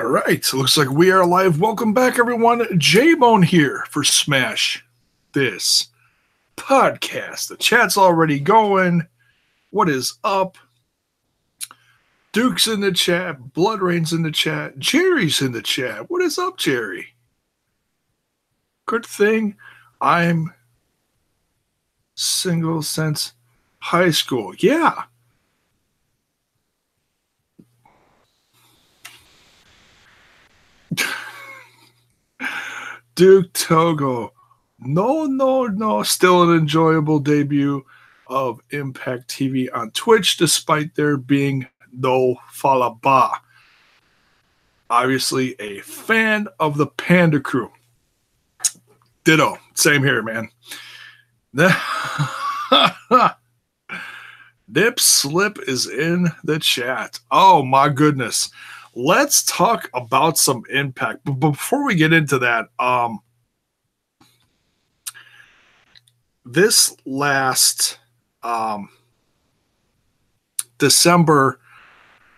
All right, so looks like we are live. Welcome back, everyone. J-Bone here for Smash This Podcast. The chat's already going. What is up? Duke's in the chat. Blood Rain's in the chat. Jerry's in the chat. What is up, Jerry? Good thing I'm single since high school. Yeah. Duke Togo. No. Still an enjoyable debut of Impact TV on Twitch, despite there being no Falaba. Obviously, a fan of the Panda Crew. Ditto. Same here, man. Nip Slip is in the chat. Oh, my goodness. Let's talk about some Impact. But before we get into that, this last December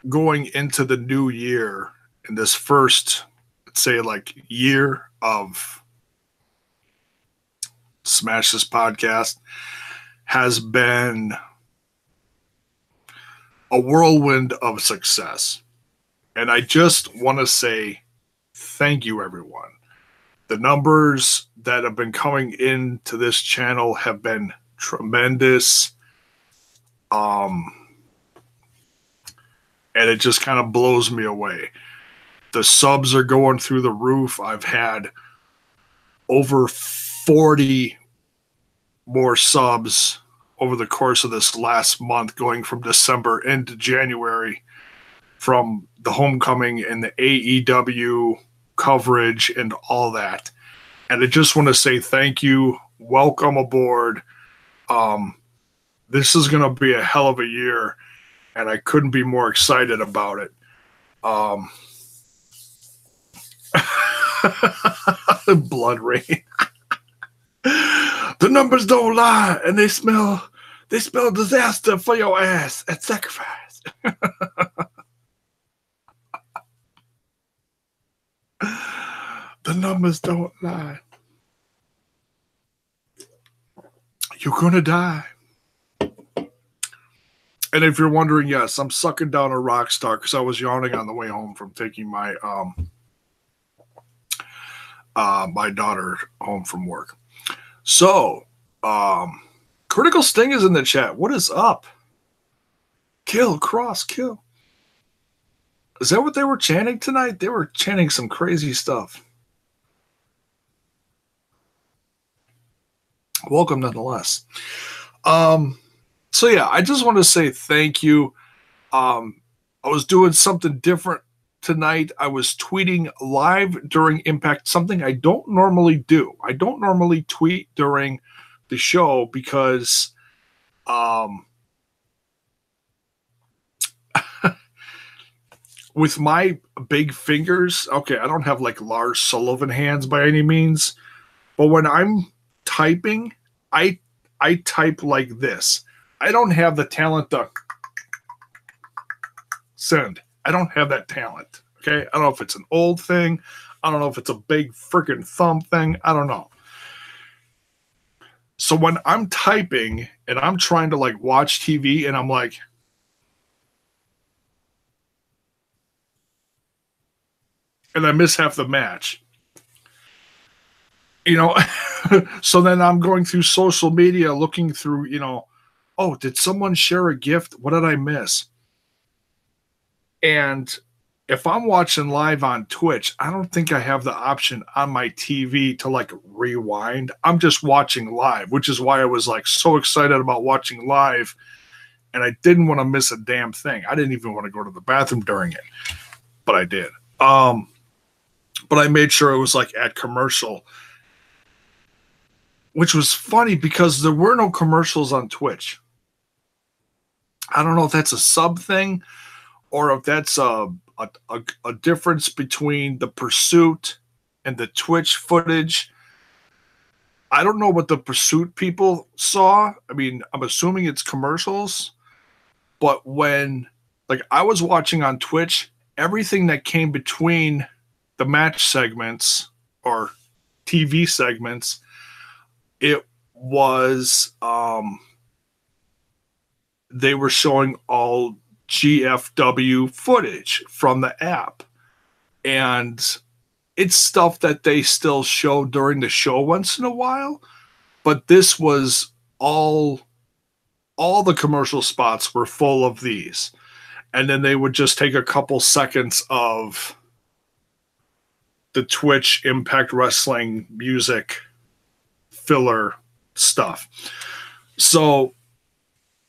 going into the new year, in this first, let's say, like, year of Smash This Podcast, has been a whirlwind of success. And I just want to say thank you, everyone. The numbers that have been coming into this channel have been tremendous. And it just kind of blows me away. The subs are going through the roof. I've had over 40 more subs over the course of this last month, going from December into January, from the homecoming and the AEW coverage and all that. And I just want to say thank you. Welcome aboard. This is going to be a hell of a year, and I couldn't be more excited about it. Blood Rain. The numbers don't lie, and they spell disaster for your ass at sacrifice. The numbers don't lie. You're gonna die. And if you're wondering, yes, I'm sucking down a rock star because I was yawning on the way home from taking my my daughter home from work. So, Critical Sting is in the chat. What is up? Kill, Kross, kill. Is that what they were chanting tonight? They were chanting some crazy stuff. Welcome, nonetheless. So, yeah, I just want to say thank you. I was doing something different tonight. I was tweeting live during Impact, something I don't normally do. I don't normally tweet during the show because with my big fingers, okay, I don't have like Lars Sullivan hands by any means, but when I'm typing, I type like this. I don't have the talent to send. I don't have that talent, okay? I don't know if it's an old thing. I don't know if it's a big freaking thumb thing. I don't know. So when I'm typing and I'm trying to like watch TV and I'm like, and I miss half the match, you know, so then I'm going through social media looking through, you know, oh, did someone share a gift? What did I miss? And if I'm watching live on Twitch, I don't think I have the option on my TV to like rewind. I'm just watching live, which is why I was like so excited about watching live. And I didn't want to miss a damn thing. I didn't even want to go to the bathroom during it, but I did. But I made sure it was like at commercial, which was funny because there were no commercials on Twitch. I don't know if that's a sub thing or if that's a difference between the Pursuit and the Twitch footage. I don't know what the Pursuit people saw. I mean, I'm assuming it's commercials, but when like I was watching on Twitch everything that came between the match segments or TV segments, it was they were showing all GFW footage from the app. And it's stuff that they still show during the show once in a while. But this was all the commercial spots were full of these. And then they would just take a couple seconds of the Twitch Impact Wrestling music filler stuff. So,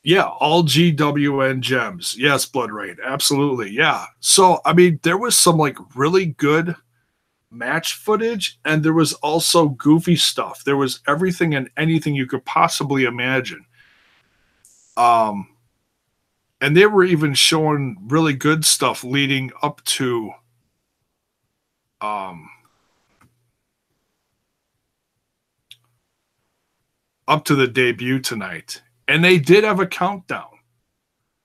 yeah, all GWN gems. Yes, Blood Rain. Absolutely. Yeah. So, I mean, there was some like really good match footage, and there was also goofy stuff. There was everything and anything you could possibly imagine. And they were even showing really good stuff leading up to the debut tonight. And they did have a countdown.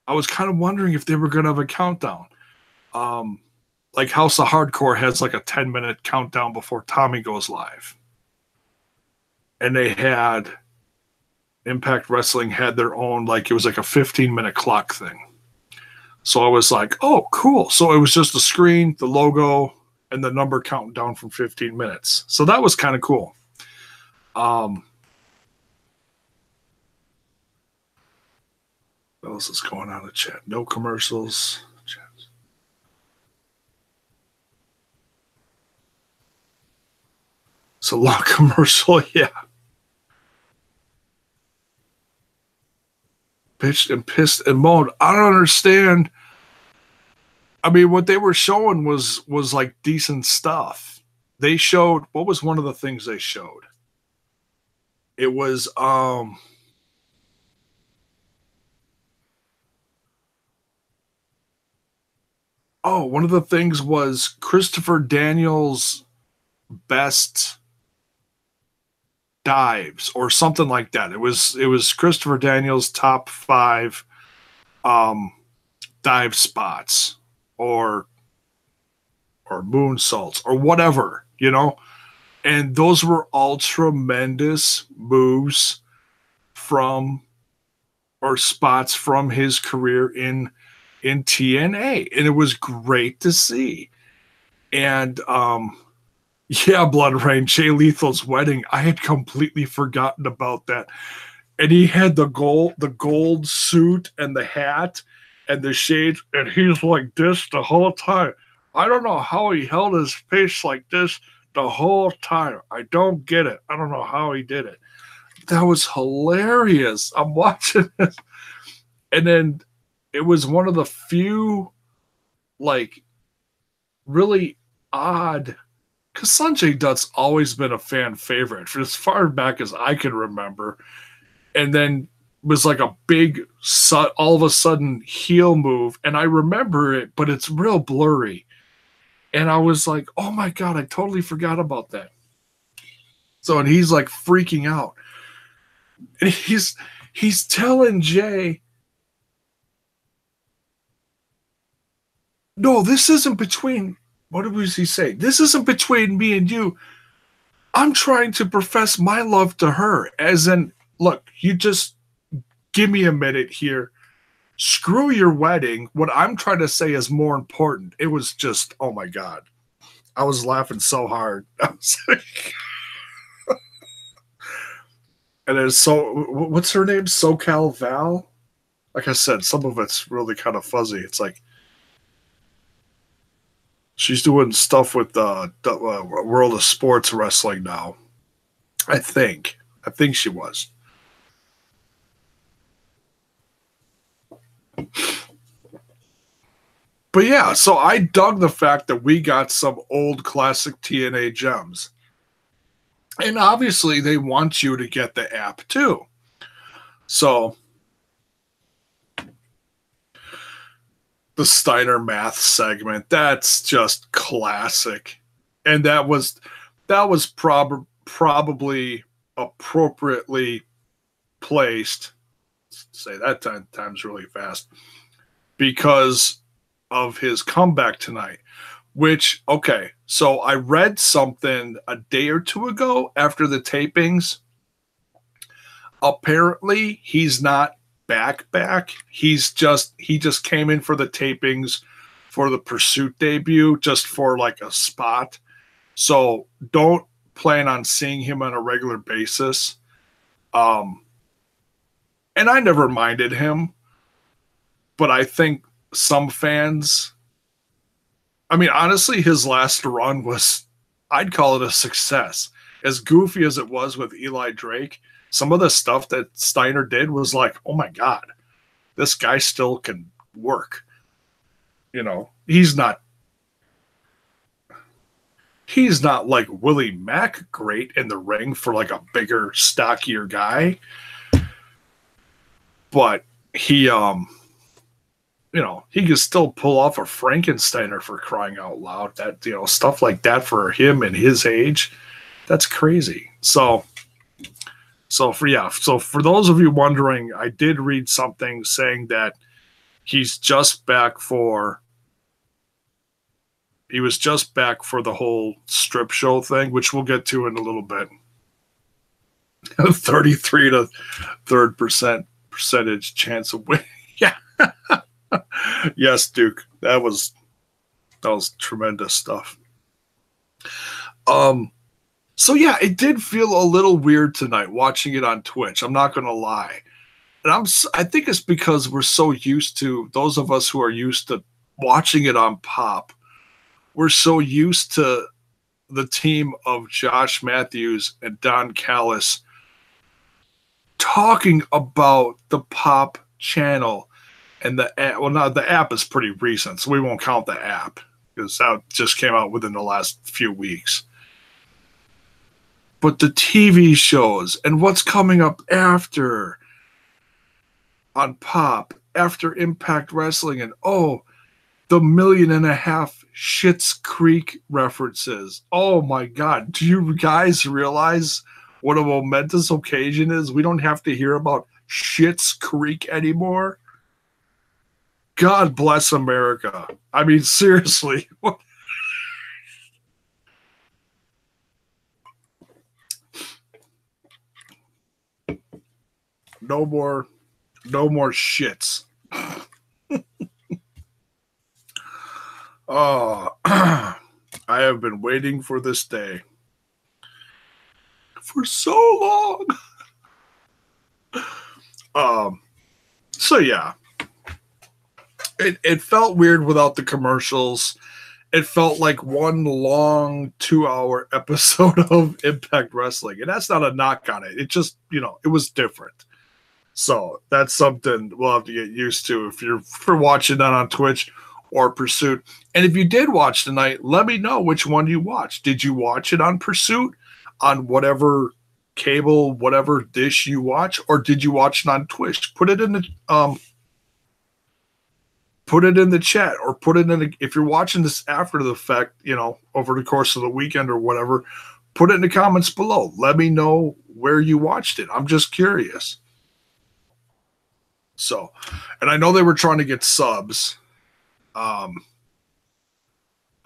I was kind of wondering if they were going to have a countdown. Like House of Hardcore has like a 10-minute countdown before Tommy goes live. And they had Impact Wrestling had their own, like it was like a 15-minute clock thing. So I was like, oh, cool. So it was just the screen, the logo, and the number counting down from 15 minutes. So that was kind of cool. What else is going on in the chat? No commercials. It's a long commercial, yeah. Bitched and pissed and moaned. I don't understand. I mean, what they were showing was like decent stuff. They showed, what was one of the things they showed? It was one of the things was Christopher Daniels' best dives or something like that. It was Christopher Daniels' top 5 dive spots or moonsaults or whatever, you know. And those were all tremendous moves from or spots from his career in TNA, and it was great to see. And yeah, Blood Rain, Jay Lethal's wedding. I had completely forgotten about that. And he had the gold suit and the hat and the shades, and he's like this the whole time. I don't know how he held his face like this the whole time. I don't get it. I don't know how he did it. That was hilarious. I'm watching this. And then it was one of the few, like, really odd, because Sanjay Dutt's always been a fan favorite for as far back as I can remember. And then was like a big, all of a sudden, heel move. And I remember it, but it's real blurry. And I was like, oh my God, I totally forgot about that. So, and he's like freaking out. And he's telling Jay, no, this isn't between, what was he say? This isn't between me and you. I'm trying to profess my love to her. As in, look, you just give me a minute here. Screw your wedding. What I'm trying to say is more important. It was just, oh my God. I was laughing so hard. I was like, and it's so, what's her name? SoCal Val? Like I said, some of it's really kind of fuzzy. It's like, she's doing stuff with World of Sports Wrestling now. I think she was. But yeah, so I dug the fact that we got some old classic TNA gems. And obviously they want you to get the app too. So the Steiner math segment, that's just classic. And that was probably appropriately placed. Say that 10 times really fast, because of his comeback tonight. Which, okay, so I read something a day or two ago after the tapings. Apparently, he's not back. He just came in for the tapings for the Pursuit debut, just for like a spot. So don't plan on seeing him on a regular basis. And I never minded him, but I think some fans, I mean, honestly, his last run was, I'd call it a success. As goofy as it was with Eli Drake, some of the stuff that Steiner did was like, oh my God, this guy still can work. You know, he's not like Willie Mack great in the ring for like a bigger, stockier guy. But he, he can still pull off a Frankensteiner, for crying out loud. That, stuff like that for him and his age, that's crazy. So for those of you wondering, I did read something saying that he was just back for the whole strip show thing, which we'll get to in a little bit. 33 to 3rd percentage chance of winning. Yeah. Yes, Duke. That was tremendous stuff. So yeah, it did feel a little weird tonight watching it on Twitch. I'm not going to lie. And I think it's because we're so used to, those of us who are used to watching it on Pop, we're so used to the team of Josh Matthews and Don Callis talking about the Pop channel and the app. Well, now the app is pretty recent, so we won't count the app because that just came out within the last few weeks. But the TV shows and what's coming up after on Pop, after Impact Wrestling, and the 1.5 million Schitt's Creek references. Oh my God. Do you guys realize what a momentous occasion is? We don't have to hear about Schitt's Creek anymore. God bless America. I mean, seriously. No more shits. I have been waiting for this day for so long. So yeah, it felt weird without the commercials. It felt like one long 2-hour episode of Impact Wrestling, and that's not a knock on it. It just, it was different. So that's something we'll have to get used to if you're watching that on Twitch or Pursuit. And if you did watch tonight, let me know which one you watched. Did you watch it on Pursuit, on whatever cable, whatever dish you watch, or did you watch it on Twitch? Put it in the chat, or put it in if you're watching this after the fact, over the course of the weekend or whatever, put it in the comments below. Let me know where you watched it. I'm just curious. So, and I know they were trying to get subs. I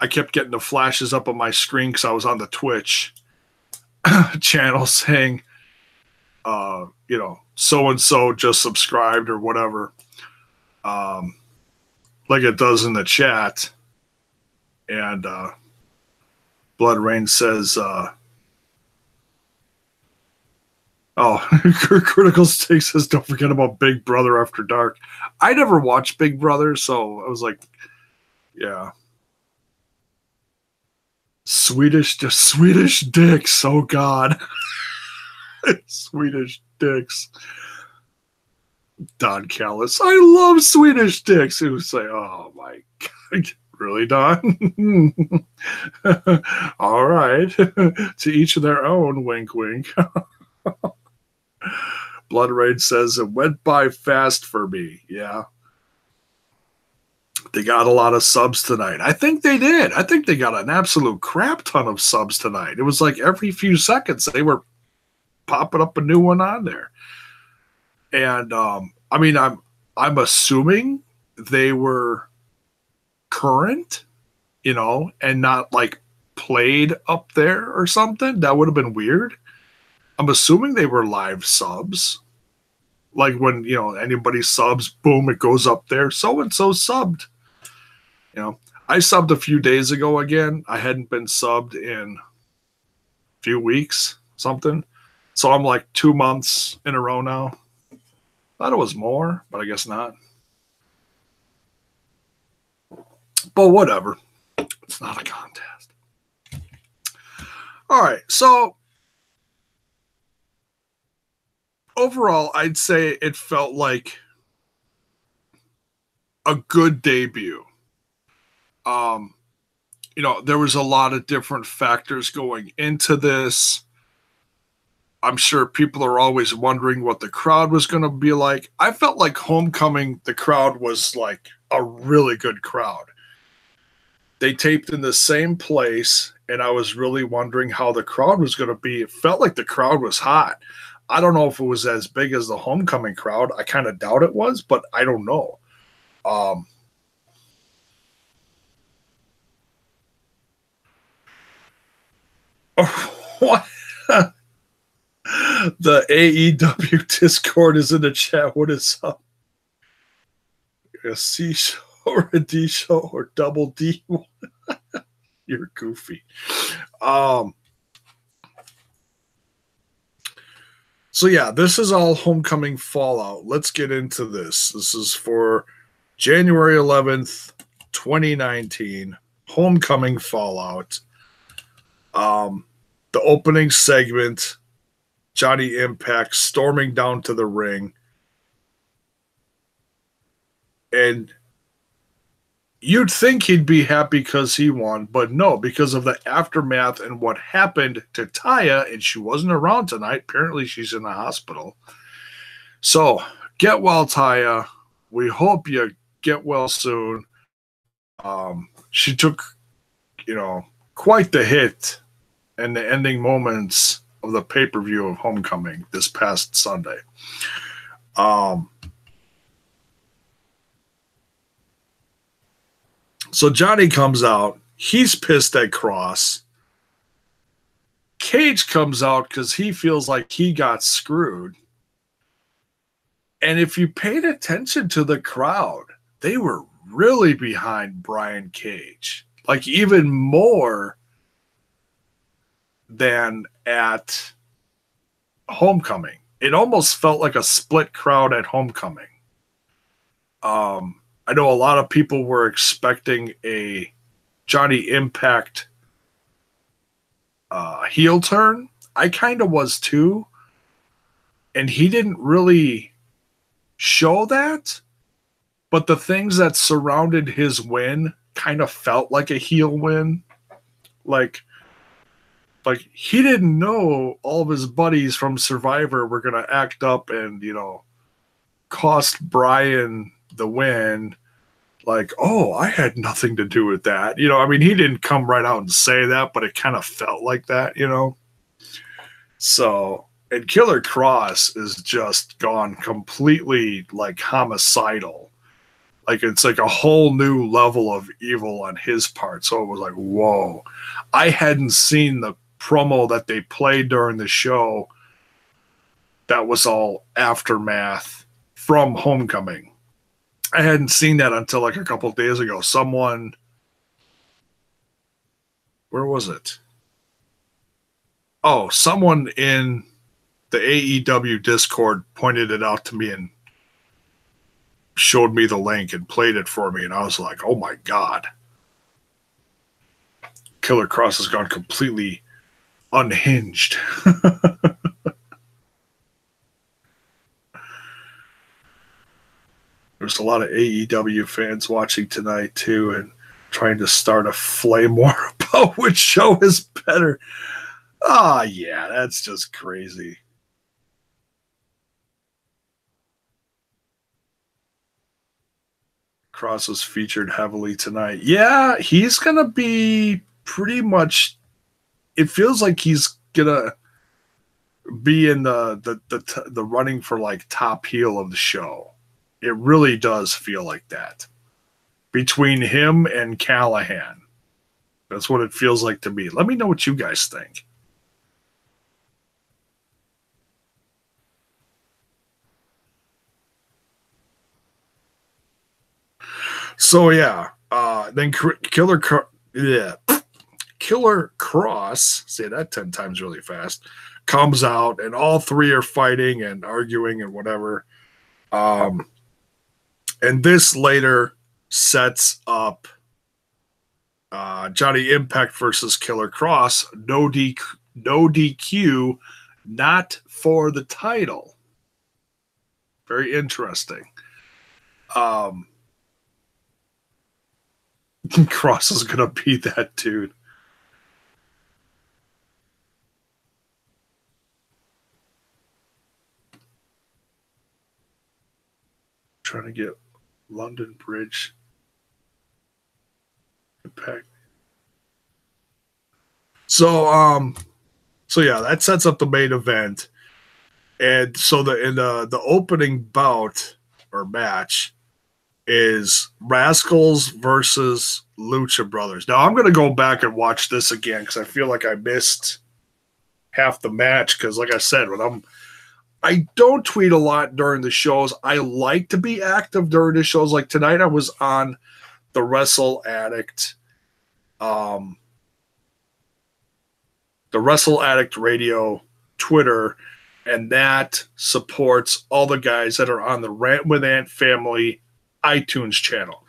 kept getting the flashes up on my screen because I was on the Twitch channel saying, so-and-so just subscribed or whatever. Like it does in the chat. And Blood Rain says, Critical Steak says, don't forget about Big Brother After Dark. I never watched Big Brother, so I was like, yeah. Swedish dicks. Oh, God. Swedish dicks. Don Callis. I love Swedish dicks. It was like, oh, my God. Really, Don? All right. To each of their own. Wink, wink. Blood Raid says it went by fast for me. Yeah. They got a lot of subs tonight. I think they did. I think they got an absolute crap ton of subs tonight. It was like every few seconds they were popping up a new one on there. And I'm assuming they were current, and not like played up there or something. That would have been weird. I'm assuming they were live subs. Like when, anybody subs, boom, it goes up there. So-and-so subbed. I subbed a few days ago again. I hadn't been subbed in a few weeks, something. So I'm like 2 months in a row now. Thought it was more, but I guess not. But whatever. It's not a contest. All right. So overall, I'd say it felt like a good debut. There was a lot of different factors going into this. I'm sure people are always wondering what the crowd was going to be like. I felt like Homecoming, the crowd was like a really good crowd. They taped in the same place, and I was really wondering how the crowd was going to be. It felt like the crowd was hot. I don't know if it was as big as the Homecoming crowd. I kind of doubt it was, but I don't know. What? The AEW Discord is in the chat. What is up? A C show or a D show or double D? You're goofy. So yeah, this is all Homecoming Fallout. Let's get into this. This is for January 11th, 2019. Homecoming Fallout. The opening segment, Johnny Impact storming down to the ring. And you'd think he'd be happy because he won, but no, because of the aftermath and what happened to Taya, and she wasn't around tonight. Apparently she's in the hospital. So get well, Taya. We hope you get well soon. She took, quite the hit in the ending moments of the pay-per-view of Homecoming this past Sunday. So Johnny comes out. He's pissed at Kross. Cage comes out because he feels like he got screwed. And if you paid attention to the crowd, they were really behind Brian Cage. Like even more than at Homecoming. It almost felt like a split crowd at Homecoming. I know a lot of people were expecting a Johnny Impact heel turn. I kind of was too. And he didn't really show that. But the things that surrounded his win kind of felt like a heel win. Like he didn't know all of his buddies from Survivor were going to act up and, cost Brian the win. Like, oh, I had nothing to do with that. He didn't come right out and say that, but it kind of felt like that, So, and Killer Kross is just gone completely like homicidal. Like it's like a whole new level of evil on his part. So it was like, whoa. I hadn't seen the promo that they played during the show. That was all aftermath from Homecoming. I hadn't seen that until like a couple of days ago. Where was it? Oh, someone in the AEW Discord pointed it out to me and showed me the link and played it for me. And I was like, oh my God. Killer Kross has gone completely unhinged. There's a lot of AEW fans watching tonight too and trying to start a flame war about which show is better. Ah, yeah, that's just crazy. Kross was featured heavily tonight. Yeah, he's going to be pretty much, it feels like he's going to be in the running for like top heel of the show. It really does feel like that. between him and Callihan. That's what it feels like to me. Let me know what you guys think. So yeah, then Killer Kross, say that 10 times really fast, comes out, and all three are fighting and arguing and whatever. And this later sets up Johnny Impact versus Killer Kross. No DQ, not for the title. Very interesting. Kross is going to beat that dude. Trying to get London Bridge Impact. So yeah, that sets up the main event. And so in the opening bout or match is Rascals versus Lucha Brothers. Now I'm going to go back and watch this again because I feel like I missed half the match because, like I said, I don't tweet a lot during the shows. I like to be active during the shows. Like tonight I was on the Wrestle Addict Radio Twitter, and that supports all the guys that are on the Rant With Ant family iTunes channel.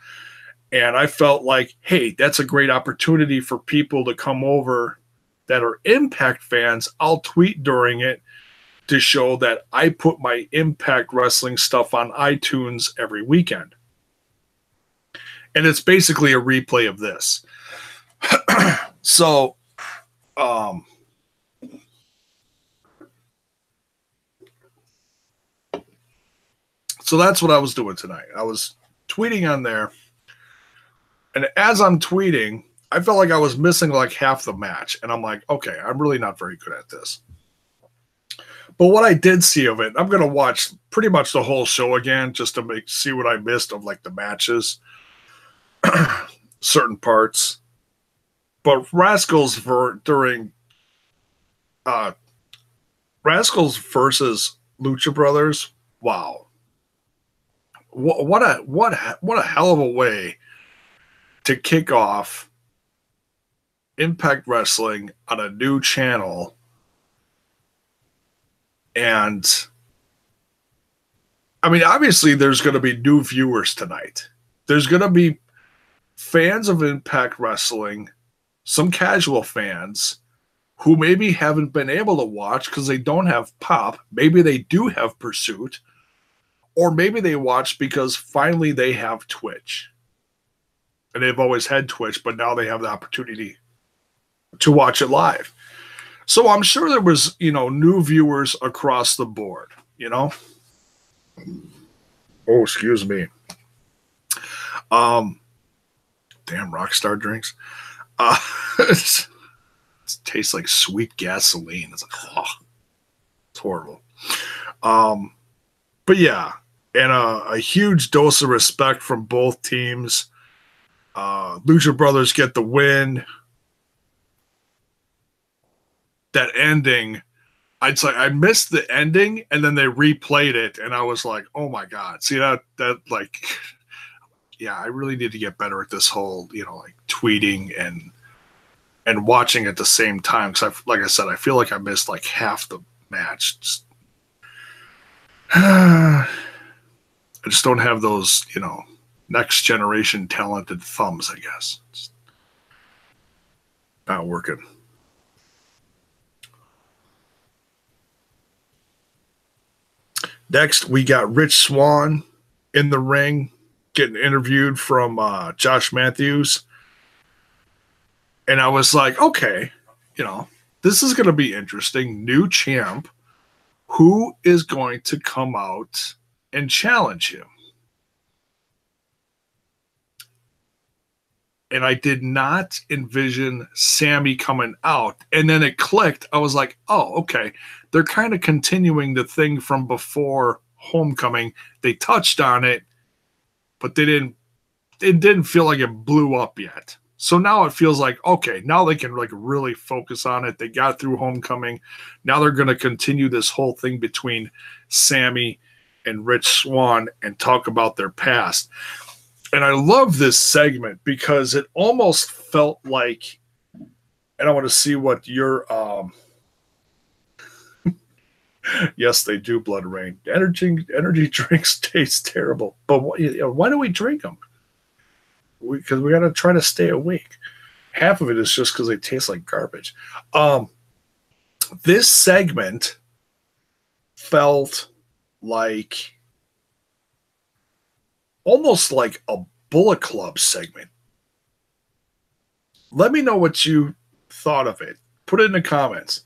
And I felt like, hey, that's a great opportunity for people to come over that are Impact fans. I'll tweet during it to show that I put my Impact Wrestling stuff on iTunes every weekend. And it's basically a replay of this. So that's what I was doing tonight. I was tweeting on there. And as I'm tweeting, I felt like I was missing like half the match. And I'm like, okay, I'm really not very good at this. But what I did see of it, I'm going to watch pretty much the whole show again just to see what I missed of like the matches, certain parts. But Rascals Rascals versus Lucha Brothers, wow. What a hell of a way to kick off Impact Wrestling on a new channel. And I mean, obviously there's going to be new viewers tonight. There's going to be fans of Impact Wrestling, some casual fans who maybe haven't been able to watch because they don't have Pop. Maybe they do have Pursuit. Or maybe they watch because finally they have Twitch. And they've always had Twitch, but now they have the opportunity to watch it live. So I'm sure there was, new viewers across the board, Oh, excuse me. Damn Rockstar drinks. It tastes like sweet gasoline. It's like, oh, it's horrible. But yeah, and a huge dose of respect from both teams. Lucha Brothers get the win. That ending, I'd say I missed the ending, and then they replayed it, and I was like, "Oh my god!" See that like, yeah, I really need to get better at this whole, like tweeting and watching at the same time. Because like I said, I feel like I missed like half the match. I just don't have those, next generation talented thumbs. I guess it's not working. Next, we got Rich Swann in the ring getting interviewed from Josh Matthews. And I was like, okay, this is going to be interesting. New champ. Who is going to come out and challenge him? And I did not envision Sami coming out. And then it clicked. I was like, oh, okay. They're kind of continuing the thing from before Homecoming. They touched on it, but they didn't it didn't feel like it blew up yet. So now it feels like, okay, now they can like really focus on it. They got through Homecoming. Now they're going to continue this whole thing between Sami and Rich Swann and talk about their past. And I love this segment because it almost felt like, and I want to see what your yes, they do, Blood Rain. Energy drinks taste terrible, but why do we drink them? Because we got to try to stay awake. Half of it is just because they taste like garbage. This segment felt like almost like a Bullet Club segment. Let me know what you thought of it. Put it in the comments.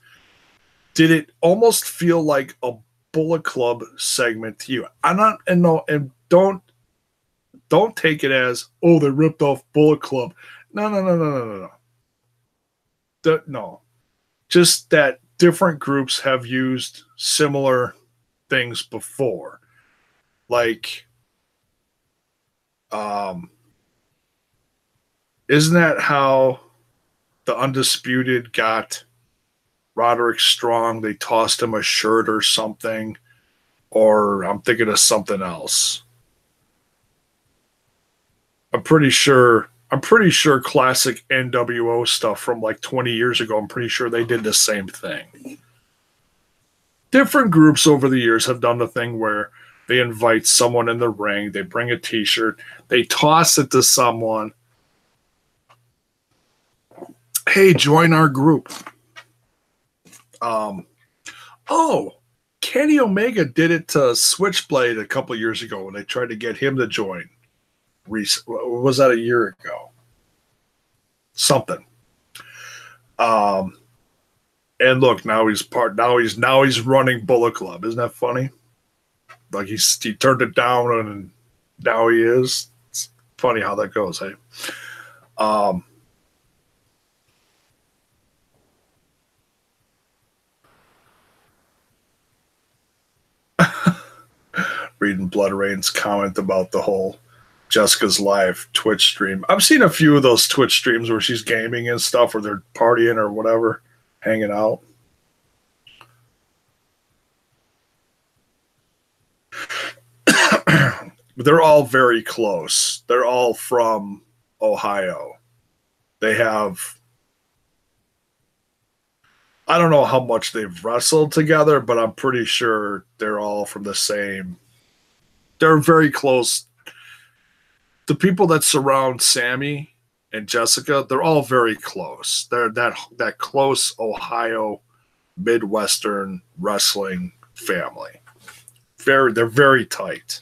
Did it almost feel like a Bullet Club segment to you? And don't take it as, oh, they ripped off Bullet Club. No. No. Just that different groups have used similar things before. Like, isn't that how the Undisputed got Roderick Strong? They tossed him a shirt or something. Or I'm thinking of something else. I'm pretty sure classic NWO stuff from like 20 years ago, I'm pretty sure they did the same thing. Different groups over the years have done the thing where they invite someone in the ring, they bring a t-shirt, they toss it to someone. Hey, join our group. Kenny Omega did it to Switchblade a couple years ago when they tried to get him to join. Was that a year ago? Something. And look, now he's running Bullet Club. Isn't that funny? Like he turned it down and now he is. It's funny how that goes, hey? Reading Blood Rain's comment about the whole Jessica's live Twitch stream. I've seen a few of those Twitch streams where she's gaming and stuff, or they're partying or whatever, hanging out. They're all very close. They're all from Ohio. They have, I don't know how much they've wrestled together, but I'm pretty sure they're all from the same. They're very close. The people that surround Sami and Jessica, they're all very close. They're that close Ohio Midwestern wrestling family. They're very tight.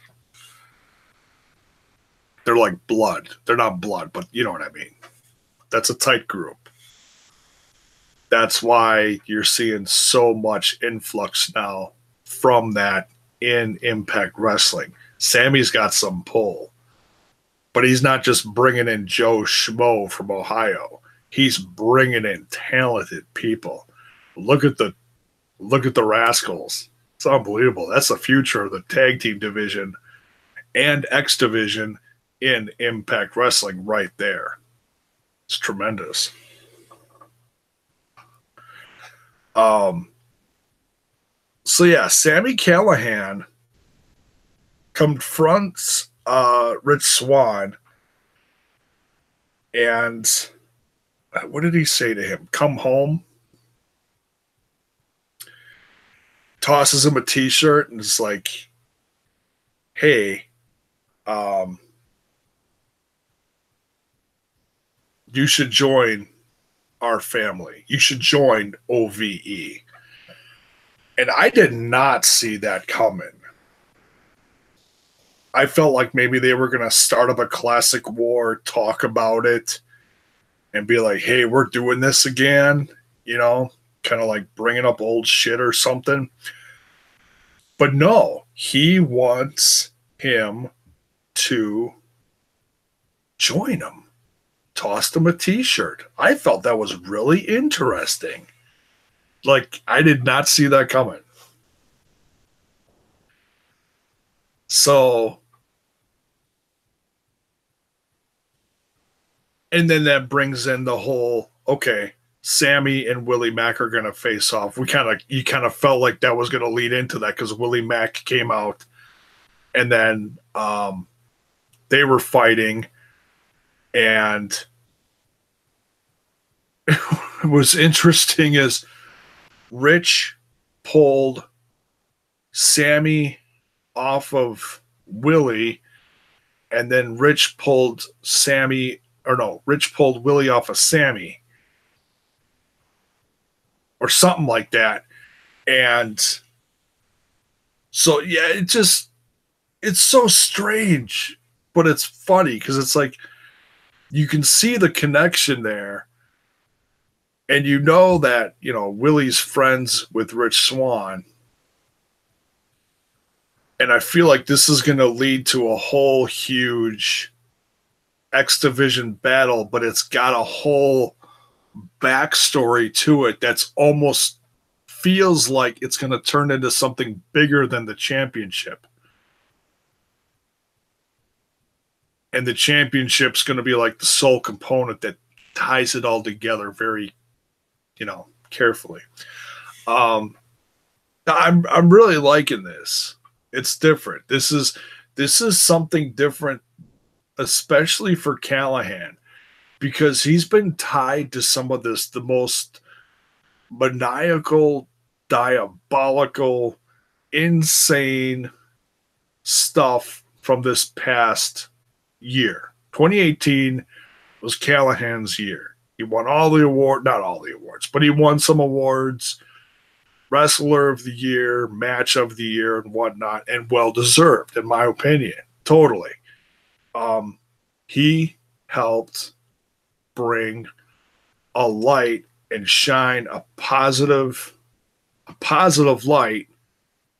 They're like blood. They're not blood, but you know what I mean. That's a tight group. That's why you're seeing so much influx now from that in Impact Wrestling. Sami's got some pull, but he's not just bringing in Joe Schmo from Ohio. He's bringing in talented people. Look at the Rascals. It's unbelievable. That's the future of the tag team division and X division in Impact Wrestling right there. It's tremendous. So yeah, Sami Callihan confronts Rich Swann, and what did he say to him? Come home. Tosses him a t-shirt and is like, hey, you should join our family. You should join OVE. And I did not see that coming. I felt like maybe they were going to start up a classic war, talk about it, and be like, hey, we're doing this again, you know, kind of like bringing up old shit or something. But no, he wants him to join him. Tossed him a t-shirt. I felt that was really interesting. Like, I did not see that coming. So, And then that brings in the whole, okay, Sami and Willie Mack are going to face off. You kind of felt like that was going to lead into that because Willie Mack came out, and then they were fighting, and what was interesting is Rich pulled Sami off of Willie, and then Rich pulled Willie off of Sami or something like that. And so, yeah, it's so strange, but it's funny because it's like you can see the connection there. And you know that, Willie's friends with Rich Swann. And I feel like this is going to lead to a whole huge X Division battle, but it's got a whole backstory to it that's almost feels like it's going to turn into something bigger than the championship. And the championship's going to be like the sole component that ties it all together very, carefully. I'm really liking this. It's different. This is something different, especially for Callihan, because he's been tied to some of the most maniacal, diabolical, insane stuff from this past year. 2018 was Callihan's year. He won not all the awards, but he won some awards. Wrestler of the Year, Match of the Year, and whatnot, and well-deserved, in my opinion. Totally. He helped bring a light and shine a positive light,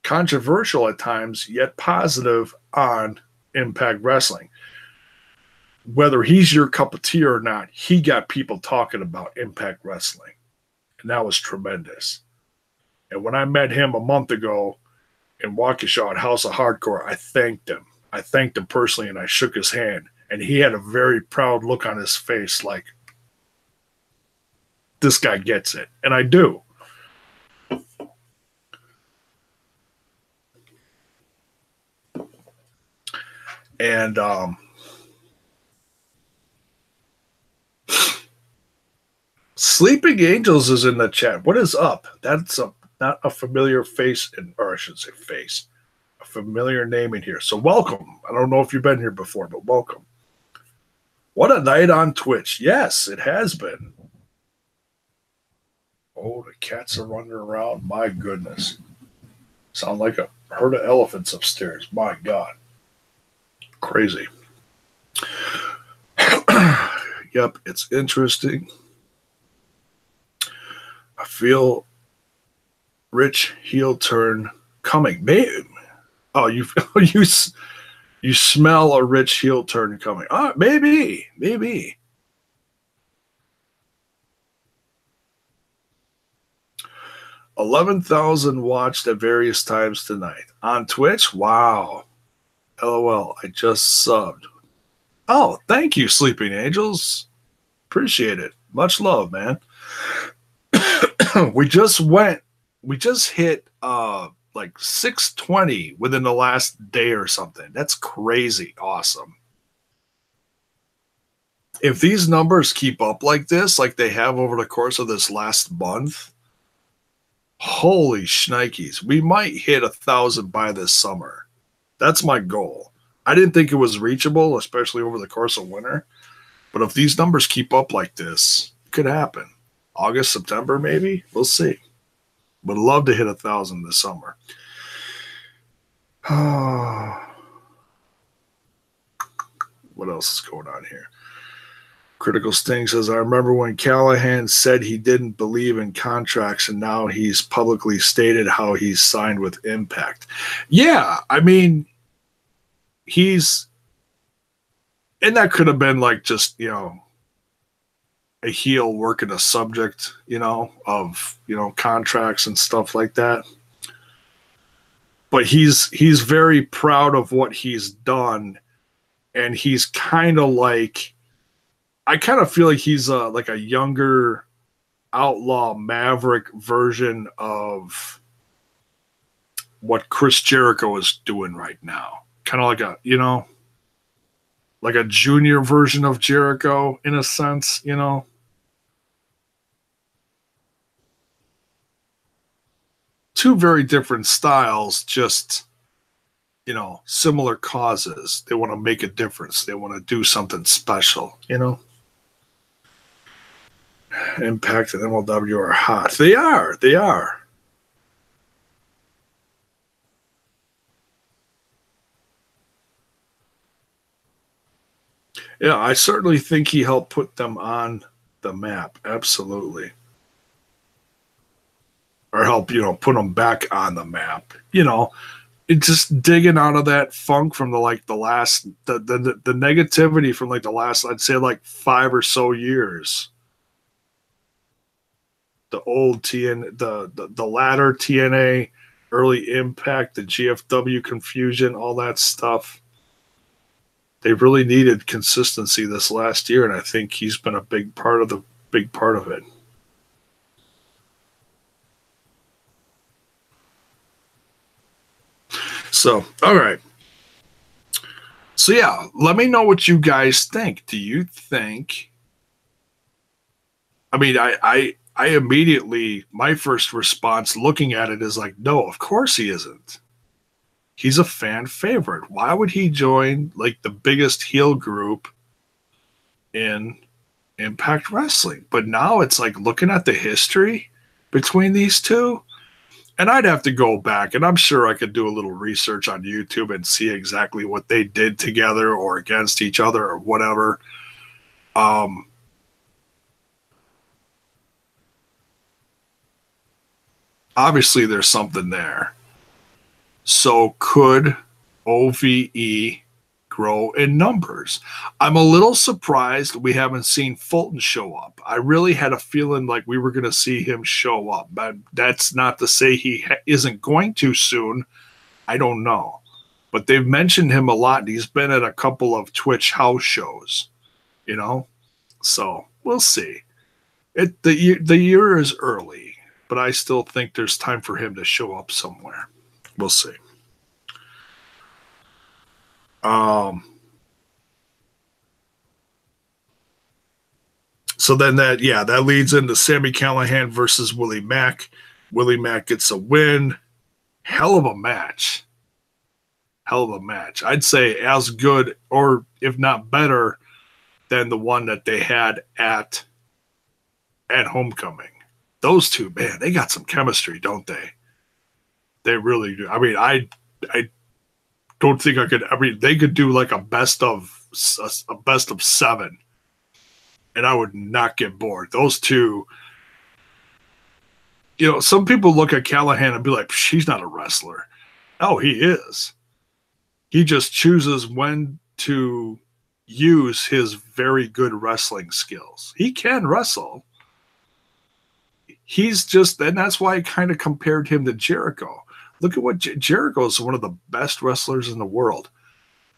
controversial at times, yet positive on Impact Wrestling. Whether he's your cup of tea or not, he got people talking about Impact Wrestling, and that was tremendous. And when I met him a month ago in Waukesha at House of Hardcore, I thanked him. I thanked him personally, and I shook his hand. And he had a very proud look on his face like, this guy gets it. And I do. And Sleeping Angels is in the chat. What is up? That's not a familiar face, or I should say face, a familiar name in here. So welcome. I don't know if you've been here before, but welcome. What a night on Twitch. Yes, it has been. Oh, the cats are running around. My goodness. Sound like a herd of elephants upstairs. My God. Crazy. Yep, it's interesting. I feel Rich heel turn coming. Maybe. Oh, you smell a Rich heel turn coming. Oh, maybe. 11,000 watched at various times tonight on Twitch. Wow. LOL. I just subbed. Oh, thank you, Sleeping Angels. Appreciate it. Much love, man. We just hit like 620 within the last day or something. That's crazy awesome. If these numbers keep up like this, like they have over the course of this last month, holy shnikes, we might hit 1,000 by this summer. That's my goal. I didn't think it was reachable, especially over the course of winter. But if these numbers keep up like this, it could happen. August, September, maybe. We'll see. Would love to hit 1,000 this summer. What else is going on here? Critical Sting says, I remember when Callihan said he didn't believe in contracts, and now he's publicly stated how he's signed with Impact. Yeah, I mean, and that could have been like just, a heel working a subject, of, contracts and stuff like that. But he's very proud of what he's done, and he's kind of like I kind of feel like he's like a younger outlaw maverick version of what Chris Jericho is doing right now. Kind of like a, like a junior version of Jericho in a sense, Two very different styles, just, similar causes. They want to make a difference. They want to do something special. Impact and MLW are hot. They are. They are. Yeah, I certainly think he helped put them on the map. Absolutely. Or help, put them back on the map. It's just digging out of that funk from the last the negativity from the last, I'd say, 5 or so years. The old TN, the latter TNA, early Impact, the GFW confusion, all that stuff. They really needed consistency this last year, and I think he's been a big part of it. So, all right. So yeah, let me know what you guys think. Do you think? I mean, I immediately, my first response looking at it is no, of course he isn't. He's a fan favorite. Why would he join the biggest heel group in Impact Wrestling? But now it's looking at the history between these two, and I'd have to go back, and I'm sure I could do a little research on YouTube and see exactly what they did together or against each other or whatever. Obviously, there's something there. So could OVE grow in numbers? I'm a little surprised we haven't seen Fulton show up. I really had a feeling we were going to see him show up, but that's not to say he isn't going to soon. I don't know. But they've mentioned him a lot, and he's been at a couple of Twitch house shows, So we'll see. The year is early, but I still think there's time for him to show up somewhere. We'll see. So then that leads into Sami Callihan versus Willie Mack. Willie Mack gets a win. Hell of a match. I'd say as good, or if not better, than the one that they had at Homecoming. Those two, man, they got some chemistry, don't they? They really do. I mean, I don't think I could. I mean, they could do a best of 7, and I would not get bored. Those two. Some people look at Callihan and be like, "She's not a wrestler." Oh, he is. He just chooses when to use his very good wrestling skills. He can wrestle. He's just, and that's why I kind of compared him to Jericho. Look at what Jericho is, one of the best wrestlers in the world.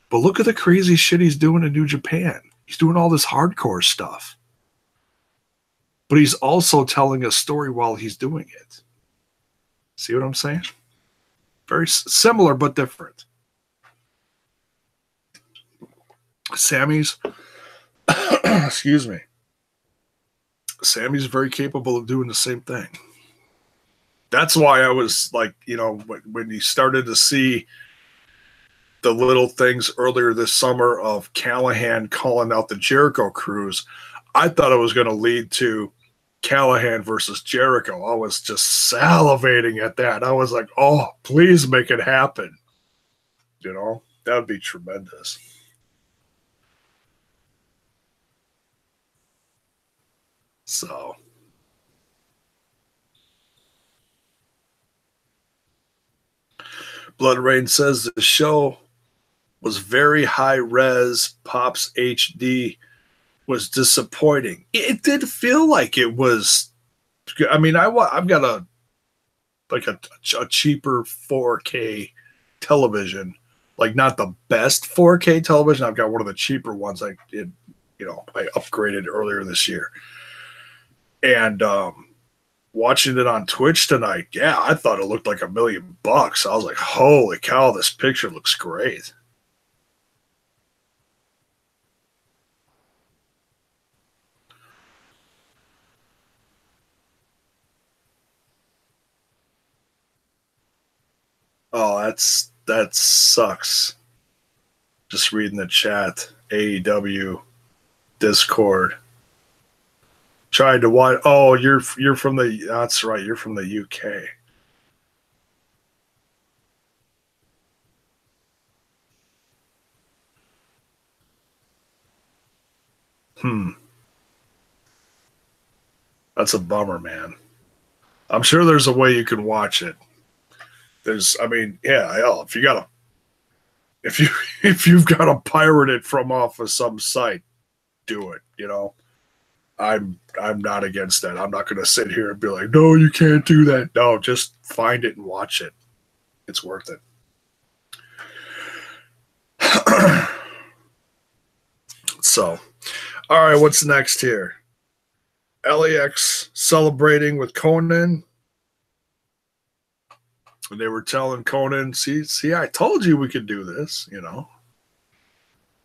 But look at the crazy shit he's doing in New Japan. He's doing all this hardcore stuff. But he's also telling a story while he's doing it. See what I'm saying? Very similar but different. Sammy's, excuse me. Sammy's very capable of doing the same thing. That's why I was when you started to see the little things earlier this summer of Callihan calling out the Jericho Cruise, I thought it was going to lead to Callihan versus Jericho. I was just salivating at that. I was like, oh, please make it happen. That would be tremendous. So, Blood Rain says the show was very high res. Pops HD was disappointing. It did feel like it was. I mean, I've got a cheaper 4K television, not the best 4K television. I've got one of the cheaper ones. I upgraded earlier this year. And watching it on Twitch tonight, yeah, I thought it looked like $1 million. I was like, holy cow, this picture looks great. Oh, that sucks. Just reading the chat. AEW Discord. Tried to watch. Oh, you're from the. That's right. You're from the UK. That's a bummer, man. I'm sure there's a way you can watch it. If you've got to pirate it from off of some site, do it. I'm not against that. I'm not going to sit here and be like, no, you can't do that. No, just find it and watch it. It's worth it. So, all right, what's next here? LAX celebrating with Conan. And they were telling Conan, see, I told you we could do this, And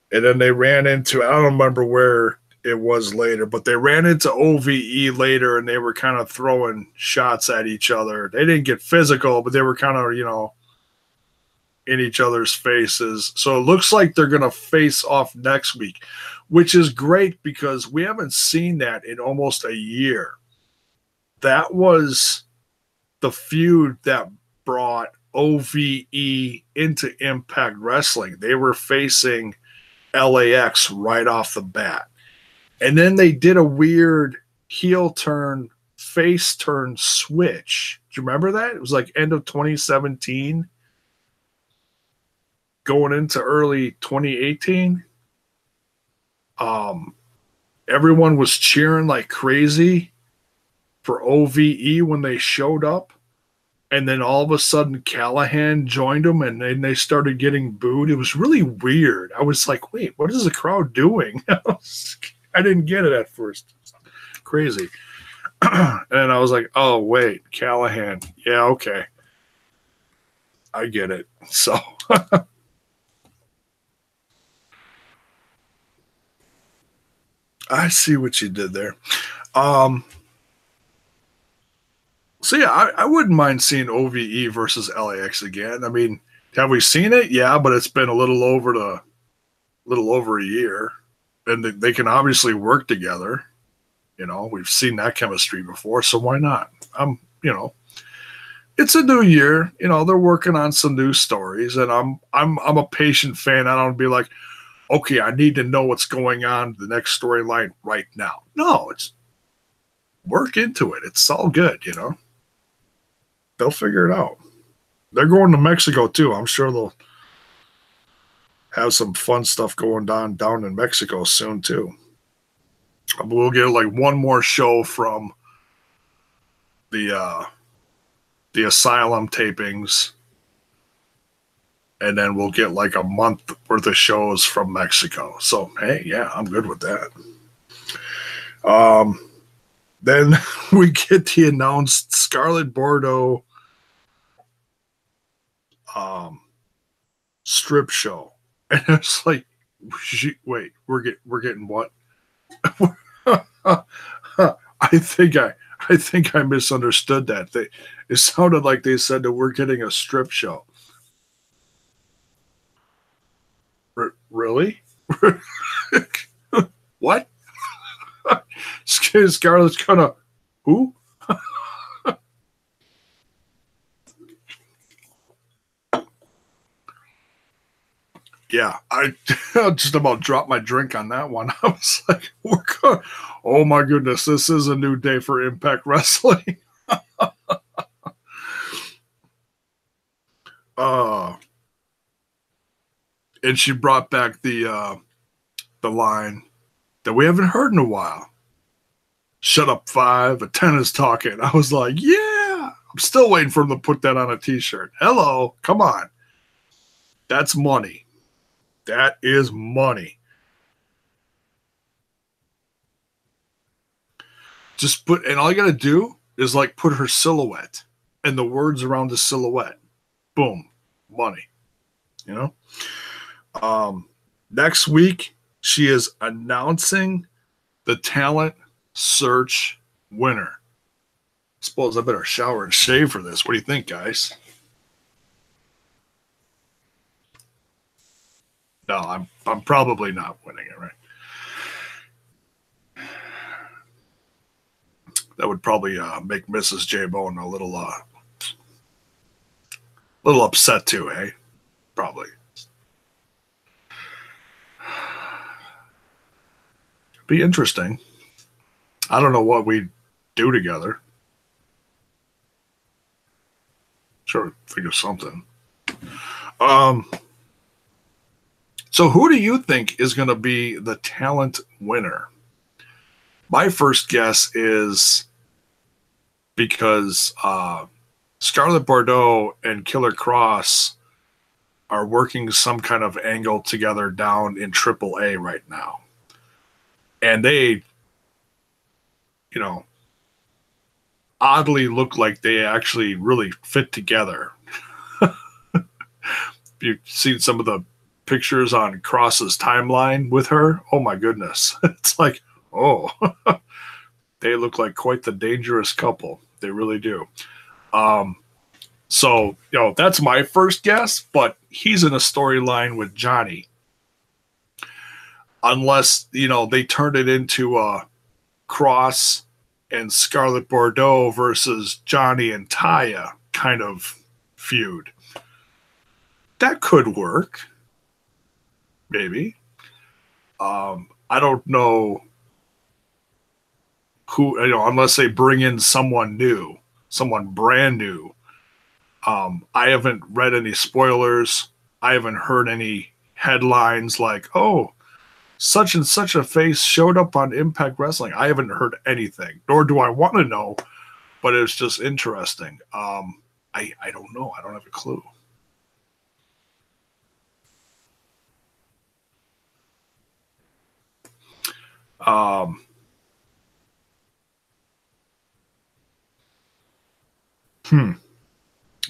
then they ran into, I don't remember where it was later, but they ran into OVE later and they were kind of throwing shots at each other. They didn't get physical, but they were kind of, in each other's faces. So it looks like they're going to face off next week, which is great because we haven't seen that in almost a year. That was the feud that brought OVE into Impact Wrestling. They were facing LAX right off the bat. And then they did a weird heel turn, face turn switch. Do you remember that? It was like end of 2017, going into early 2018. Everyone was cheering like crazy for OVE when they showed up. And then all of a sudden Callihan joined them and then they started getting booed. It was really weird. I was like, wait, what is the crowd doing? I didn't get it at first. Crazy. And I was like, oh, wait, Callihan. Yeah, okay. I get it. So I see what you did there. So yeah, I wouldn't mind seeing OVE versus LAX again. I mean, have we seen it? Yeah, but it's been a little over a year. And they can obviously work together. We've seen that chemistry before, so why not? It's a new year. They're working on some new stories, and I'm a patient fan. I don't be like, okay, I need to know what's going on the next storyline right now. No, it's work into it. It's all good, They'll figure it out. They're going to Mexico too. I'm sure they'll have some fun stuff going down in Mexico soon too. We'll get like one more show from the Asylum tapings, and then we'll get like a month worth of shows from Mexico. So hey, yeah, I'm good with that. Then we get the announced Scarlett Bordeaux strip show. And it's like, wait, we're getting what? I think I misunderstood that. It sounded like they said that we're getting a strip show. Really? What? Scarlett's kind of who? Yeah, I just about dropped my drink on that one. I was like, oh my goodness, this is a new day for Impact Wrestling. And she brought back the line that we haven't heard in a while. Shut up, 5. A 10 is talking. I was like, yeah. I'm still waiting for him to put that on a t-shirt. Hello, come on. That's money. That is money. Just put, and all you got to do is like put her silhouette and the words around the silhouette. Boom, money. You know. Next week she is announcing the talent search winner. I suppose I better shower and shave for this. What do you think, guys? No, I'm probably not winning it, right? That would probably make Mrs. J Bone a little upset too, eh? Probably. Be interesting. I don't know what we'd do together. Sure, think of something. So who do you think is going to be the talent winner? My first guess is because Scarlett Bordeaux and Killer Kross are working some kind of angle together down in AAA right now. And they, you know, oddly look like they actually really fit together. You've seen some of the pictures on Kross's timeline with her. Oh my goodness. It's like, oh, they look like quite the dangerous couple. They really do. So, you know, that's my first guess, but he's in a storyline with Johnny. Unless, you know, they turned it into a Kross and Scarlett Bordeaux versus Johnny and Taya kind of feud. That could work. Maybe. I don't know who, you know, unless they bring in someone new, someone brand new. I haven't read any spoilers. I haven't heard any headlines like, oh, such and such a face showed up on Impact Wrestling. I haven't heard anything, nor do I want to know, but it's just interesting. I don't know. I don't have a clue.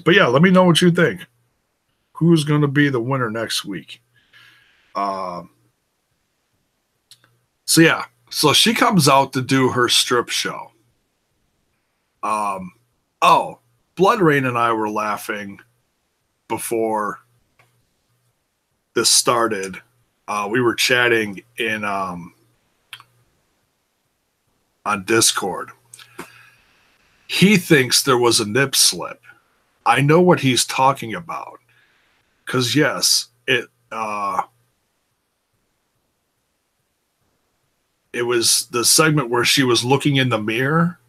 But yeah, let me know what you think. Who's going to be the winner next week? So yeah, so she comes out to do her strip show. Oh, Blood Rain and I were laughing before this started. We were chatting in on Discord. He thinks there was a nip slip. I know what he's talking about. Because yes, it was the segment where she was looking in the mirror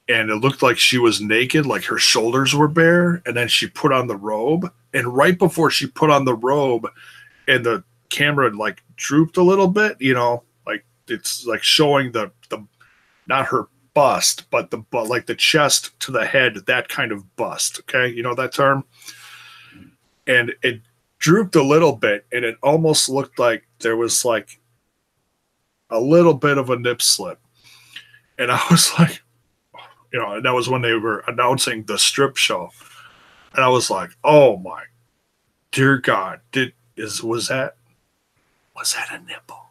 and it looked like she was naked, like her shoulders were bare, and then she put on the robe. And right before she put on the robe and the camera like drooped a little bit, you know, like it's like showing the not her bust, but like the chest to the head, that kind of bust. Okay, you know that term? And it drooped a little bit, and it almost looked like there was like a little bit of a nip slip. And I was like, you know, and that was when they were announcing the strip show. And I was like, oh my dear God, was that a nipple?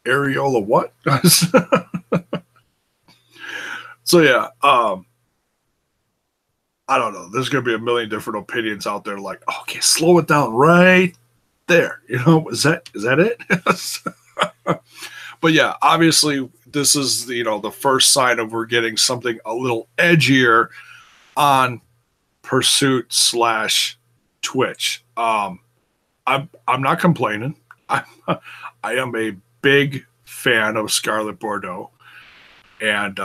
Areola what? So yeah, I don't know. There's gonna be a million different opinions out there. Like, okay, slow it down right there. You know, is that it? But yeah, obviously, this is the first sign of we're getting something a little edgier on Pursuit / Twitch. I'm not complaining. I am a big fan of Scarlett Bordeaux, and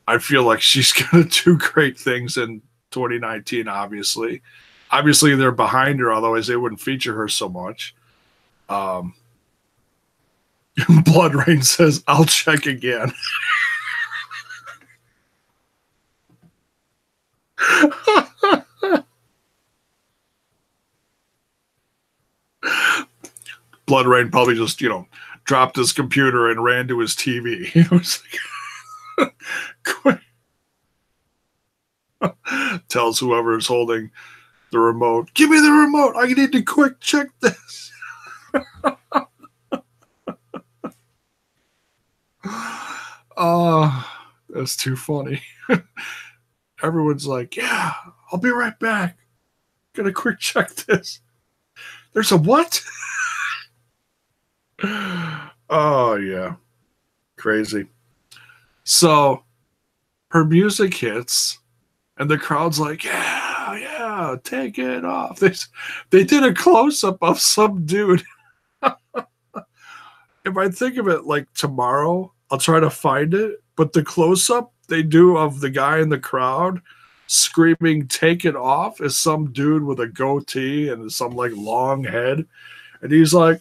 I feel like she's going to do great things in 2019, obviously. Obviously, they're behind her, otherwise they wouldn't feature her so much. Blood Rain says, I'll check again. Blood Rain probably just, dropped his computer and ran to his TV. It was like, quick. Tells whoever's holding the remote, give me the remote. I need to quick check this. That's too funny. Everyone's like, yeah, I'll be right back. Gonna quick check this. There's a what? Oh, yeah. Crazy. So her music hits, and the crowd's like, yeah, take it off. They did a close-up of some dude. If I think of it like tomorrow, I'll try to find it. But the close-up they do of the guy in the crowd screaming, take it off, is some dude with a goatee and some like long head. And he's like,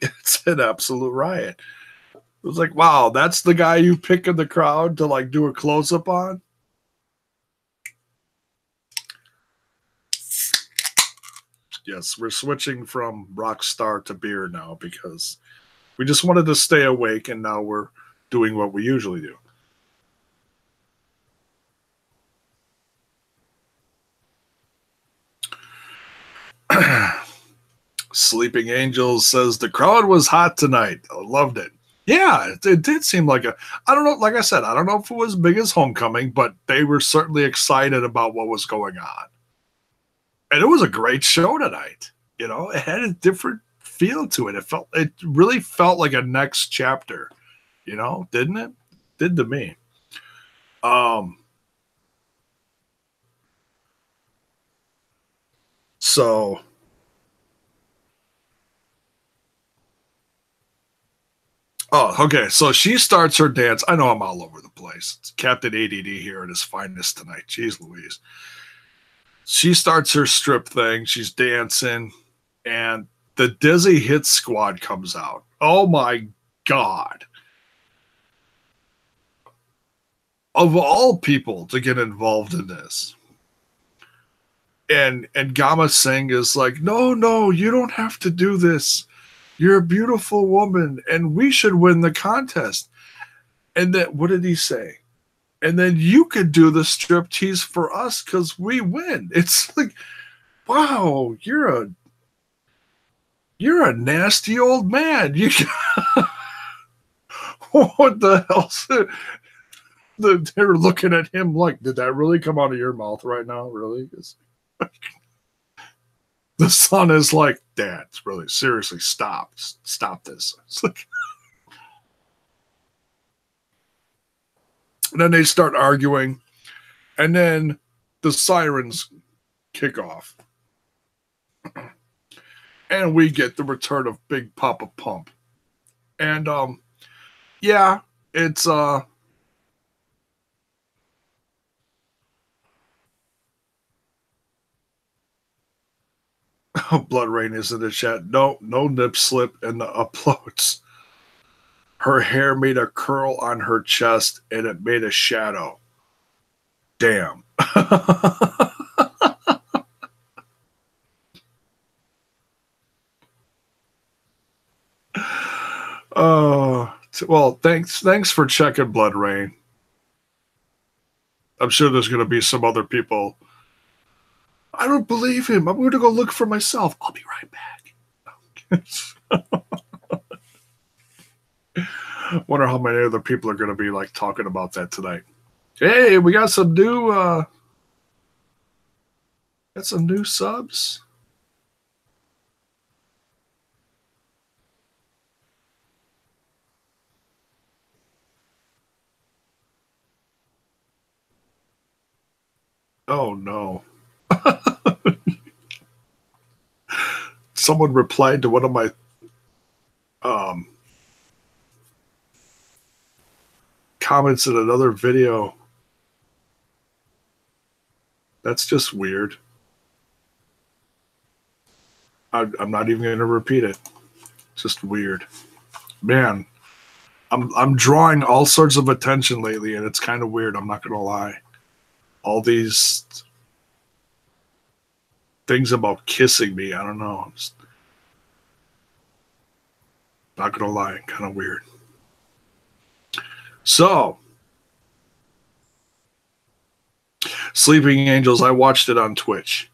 it's an absolute riot. It was like, wow, that's the guy you pick in the crowd to like do a close-up on? Yes, we're switching from Rockstar to beer now because we just wanted to stay awake, and now we're doing what we usually do. Sleeping Angels says the crowd was hot tonight. I loved it. Yeah, it did seem like I don't know, like I said, I don't know if it was big as Homecoming, but they were certainly excited about what was going on. And it was a great show tonight. It had a different feel to it. It really felt like a next chapter, didn't it? Did to me. So okay. So she starts her dance. I know I'm all over the place. It's Captain ADD here at his finest tonight. Jeez Louise. She starts her strip thing. She's dancing, and the Desi Hit Squad comes out. Oh my God. Of all people to get involved in this. And Gama Singh is like, no, you don't have to do this. You're a beautiful woman, and we should win the contest. And then, what did he say? And then you could do the striptease for us because we win. It's like, wow, you're a nasty old man. What the hell? They're looking at him like, did that really come out of your mouth right now? Really? The son is like, Dad, really, seriously, stop this. It's like, and then they start arguing, and then the sirens kick off. And we get the return of Big Papa Pump. And yeah, it's Blood Rain is in the chat. No nip slip in the uploads. Her hair made a curl on her chest, and it made a shadow. Damn. Well, thanks for checking, Blood Rain. I'm sure there's going to be some other people. I don't believe him. I'm going to go look for myself. I'll be right back. Wonder how many other people are going to be like talking about that tonight. Hey, we got some new subs. Oh no. Someone replied to one of my comments in another video. That's just weird. I'm not even going to repeat it. Just weird. Man, I'm drawing all sorts of attention lately, and it's kind of weird. I'm not gonna lie. All these things about kissing me. I don't know. I'm just not gonna lie, kind of weird. So, Sleeping Angels, I watched it on Twitch.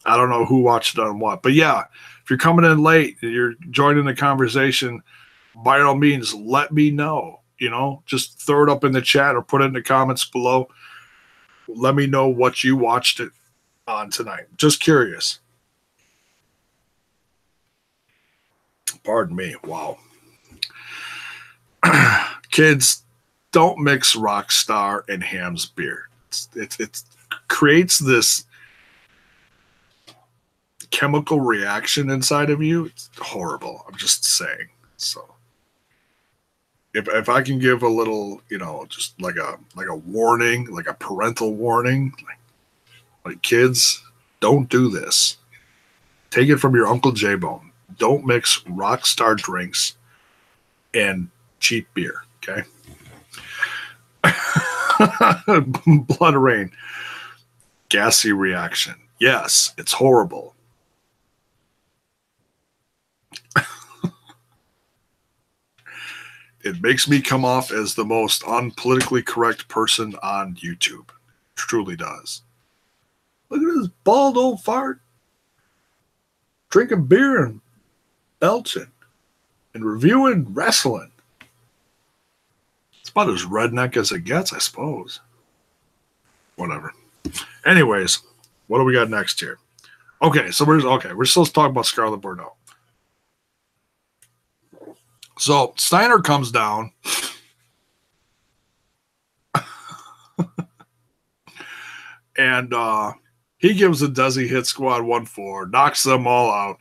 I don't know who watched it on what, but yeah, if you're coming in late and you're joining the conversation, by all means, let me know. You know, just throw it up in the chat or put it in the comments below. Let me know what you watched it on tonight. Just curious. Pardon me. Wow. Kids, don't mix Rockstar and Ham's beer. It creates this chemical reaction inside of you. It's horrible. I'm just saying. So if I can give a little, you know, just like a warning, like a parental warning, like kids, don't do this. Take it from your Uncle J-Bone. Don't mix Rockstar drinks and cheap beer, okay? Blood rain. Gassy reaction. Yes, it's horrible. It makes me come off as the most unpolitically correct person on YouTube. It truly does. Look at this bald old fart drinking beer and belching and reviewing wrestling. It's about as redneck as it gets, I suppose. Whatever. Anyways, what do we got next here? Okay, so we're still talking about Scarlett Bordeaux. So Steiner comes down. And he gives the Desi Hit Squad 1-4, knocks them all out.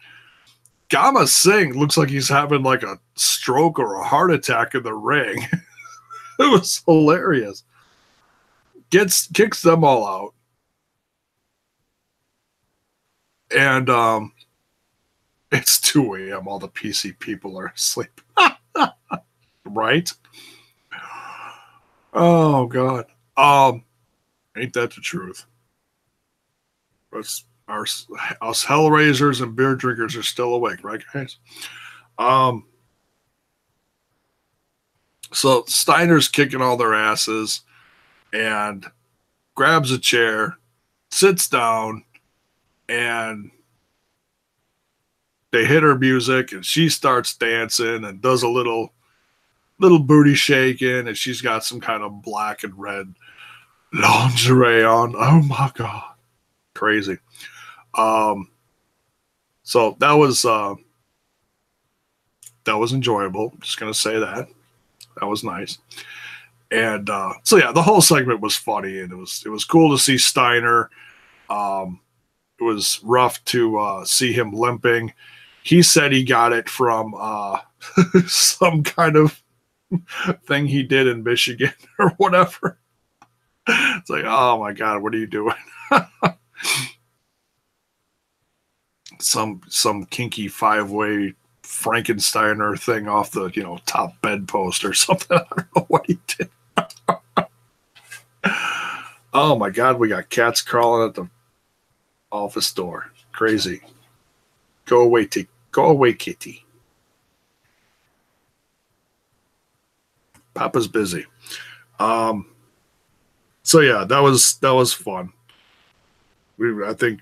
Gama Singh looks like he's having like a stroke or a heart attack in the ring. It was hilarious. Kicks them all out. And it's 2 a.m. All the PC people are asleep. Right? Oh, God. Ain't that the truth? Us Hellraisers and beer drinkers are still awake, right, guys? So Steiner's kicking all their asses and grabs a chair, sits down, and they hit her music, and she starts dancing and does a little booty shaking, and she's got some kind of black and red lingerie on. Oh my God. Crazy. So that was enjoyable. Just gonna say that. That was nice. And so yeah, the whole segment was funny, and it was cool to see Steiner. It was rough to see him limping. He said he got it from some kind of thing he did in Michigan or whatever. It's like, oh my God, what are you doing? Some kinky 5-way Frankensteiner thing off the top bedpost or something. I don't know what he did. Oh my God, we got cats crawling at the office door. Crazy. Go away, kitty. Papa's busy. So yeah, that was fun. I think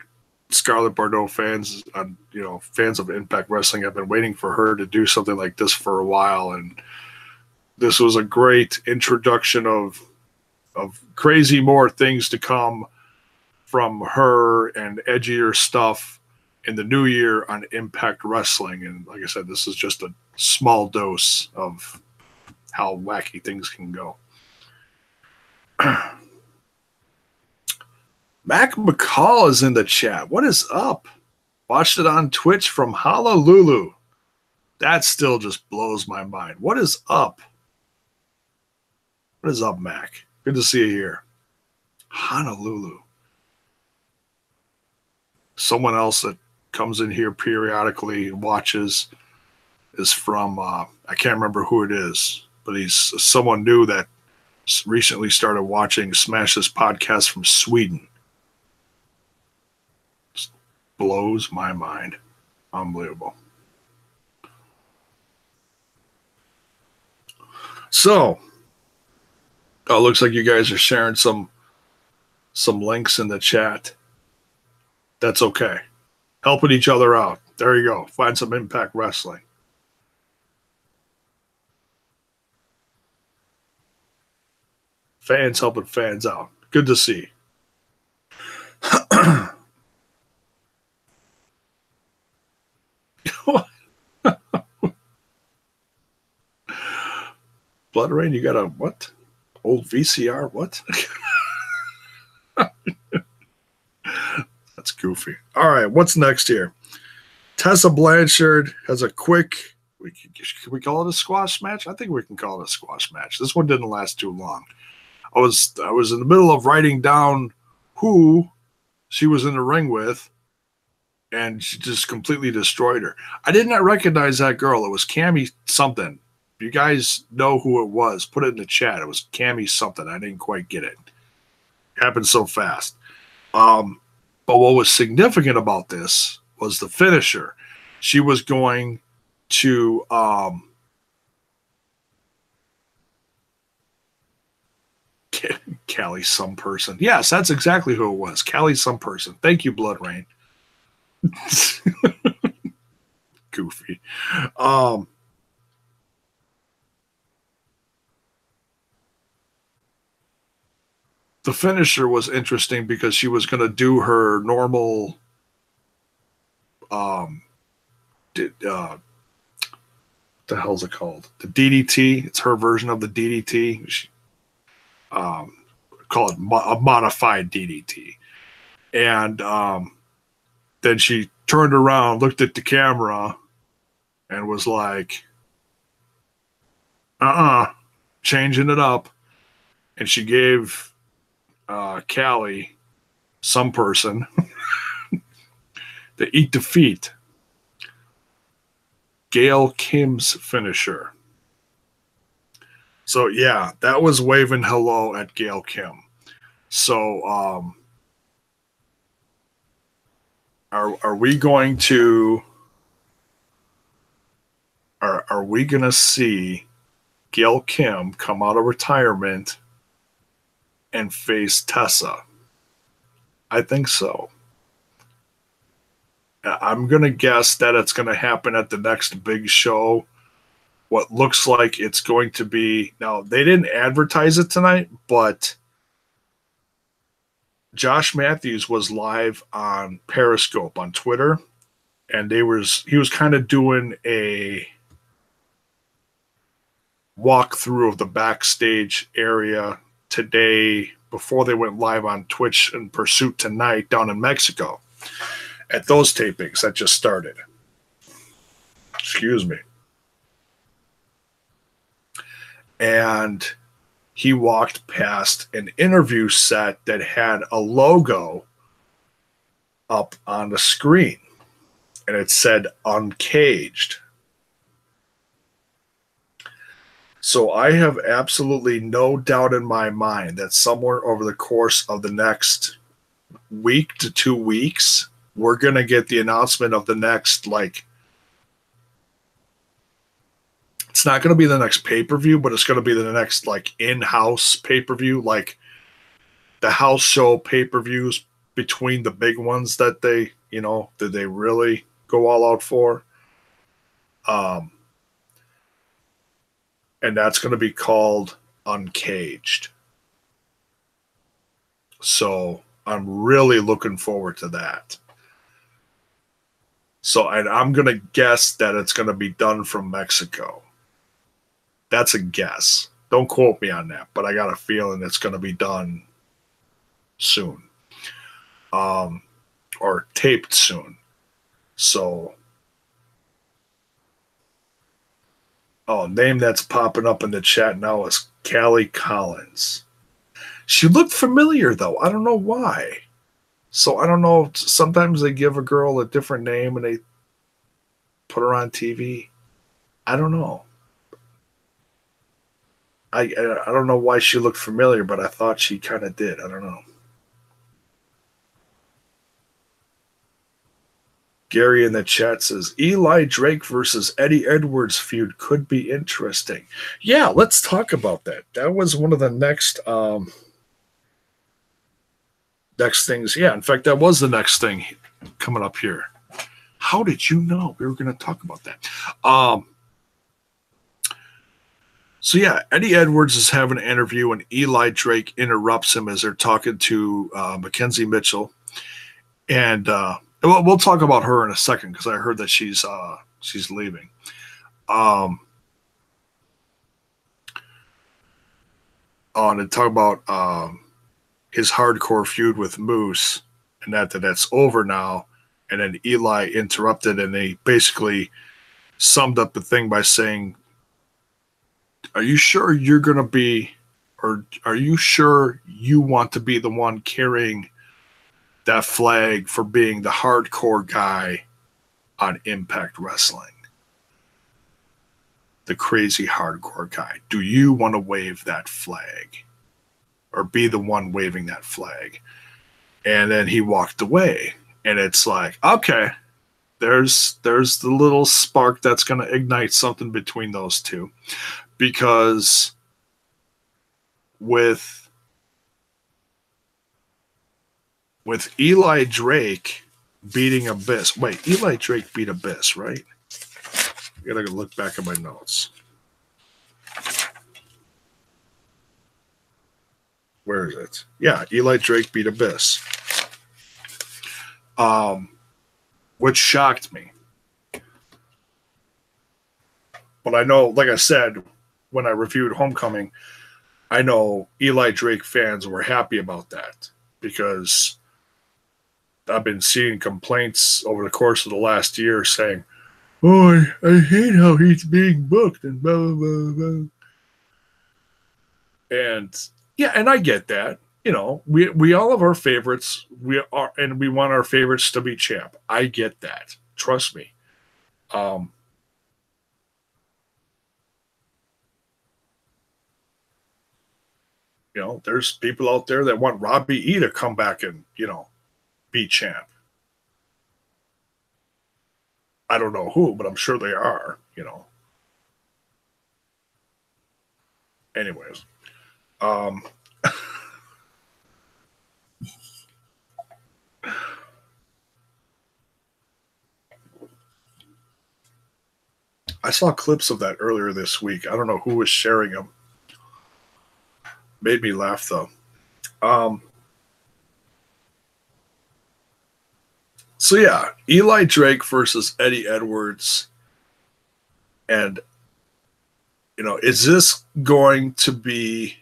Scarlett Bordeaux fans, fans of Impact Wrestling, have been waiting for her to do something like this for a while, and this was a great introduction of crazy more things to come from her and edgier stuff in the new year on Impact Wrestling. And like I said, this is just a small dose of how wacky things can go. Mac McCall is in the chat. What is up? Watched it on Twitch from Honolulu. That still just blows my mind. What is up? What is up, Mac? Good to see you here. Honolulu. Someone else that comes in here periodically and watches is from, I can't remember who it is. but he's someone new that recently started watching Smash's podcast from Sweden. Just blows my mind. Unbelievable. So, looks like you guys are sharing some links in the chat. That's okay. Helping each other out. There you go. Find some Impact Wrestling. Fans helping fans out. Good to see. Blood Rain, you got a what? Old VCR? What? That's goofy. All right, what's next here? Tessa Blanchard has a quick, can we call it a squash match? I think we can call it a squash match. This one didn't last too long. I was in the middle of writing down who she was in the ring with, and she just completely destroyed her. I did not recognize that girl. It was Cammy something. If you guys know who it was, put it in the chat. It was Cammy something. I didn't quite get it. It happened so fast. But what was significant about this was the finisher. She was going to Callie some person. Yes, that's exactly who it was. Callie some person. Thank you, Blood Rain. Goofy. The finisher was interesting because she was going to do her normal the hell's it called? The DDT. It's her version of the DDT. She, call it a modified DDT. And then she turned around, looked at the camera, and was like, changing it up. And she gave Callie, some person, the Eat Defeat, Gail Kim's finisher. So, yeah, that was waving hello at Gail Kim. So, are we going to are we going to see Gail Kim come out of retirement and face Tessa? I think so. I'm going to guess that it's going to happen at the next big show. What looks like it's going to be... Now, they didn't advertise it tonight, but Josh Matthews was live on Periscope on Twitter, and he was kind of doing a walkthrough of the backstage area today before they went live on Twitch and Pursuit tonight down in Mexico at those tapings that just started. Excuse me. And he walked past an interview set that had a logo up on the screen, and it said Uncaged. So I have absolutely no doubt in my mind that somewhere over the course of the next week to 2 weeks, we're going to get the announcement of the next, like, it's not going to be the next pay-per-view, but it's going to be the next, like, in-house pay-per-view, like the house show pay-per-views between the big ones that they, did they really go all out for? And that's going to be called Uncaged. So I'm really looking forward to that. So I'm going to guess that it's going to be done from Mexico. That's a guess. Don't quote me on that, but I got a feeling it's going to be done soon. Or taped soon. So, name that's popping up in the chat now is Callie Collins. She looked familiar, though. I don't know why. So, I don't know. Sometimes they give a girl a different name and they put her on TV. I don't know. I don't know why she looked familiar, but I thought she kind of did. I don't know. Gary in the chat says Eli Drake versus Eddie Edwards feud could be interesting. Yeah, let's talk about that. That was one of the next things. Yeah, in fact, that was the next thing coming up here. How did you know we were going to talk about that? So yeah, Eddie Edwards is having an interview, and Eli Drake interrupts him as they're talking to Mackenzie Mitchell, and we'll talk about her in a second because I heard that she's leaving. And talk about his hardcore feud with Moose, and that's over now. And then Eli interrupted, and they basically summed up the thing by saying, "Are you sure you're going to be, or are you sure you want to be the one carrying that flag for being the hardcore guy on Impact Wrestling? The crazy hardcore guy. Do you want to wave that flag or be the one waving that flag?" And then he walked away, and it's like, okay, there's the little spark that's going to ignite something between those two, because with Eli Drake beating Abyss. Wait, Eli Drake beat Abyss, right? I gotta look back at my notes. Where is it? Yeah, Eli Drake beat Abyss. Which shocked me. But I know, like I said, when I reviewed Homecoming, I know Eli Drake fans were happy about that, because I've been seeing complaints over the course of the last year saying, "Oh, I hate how he's being booked," and blah, blah, blah, blah. And yeah, and I get that. You know, we all have our favorites. We want our favorites to be champ. I get that. Trust me. You know, there's people out there that want Robbie E to come back and, you know, be champ. I don't know who, but I'm sure they are, you know. Anyways. I saw clips of that earlier this week. I don't know who was sharing them. Made me laugh, though. So, yeah, Eli Drake versus Eddie Edwards. And, you know, is this going to be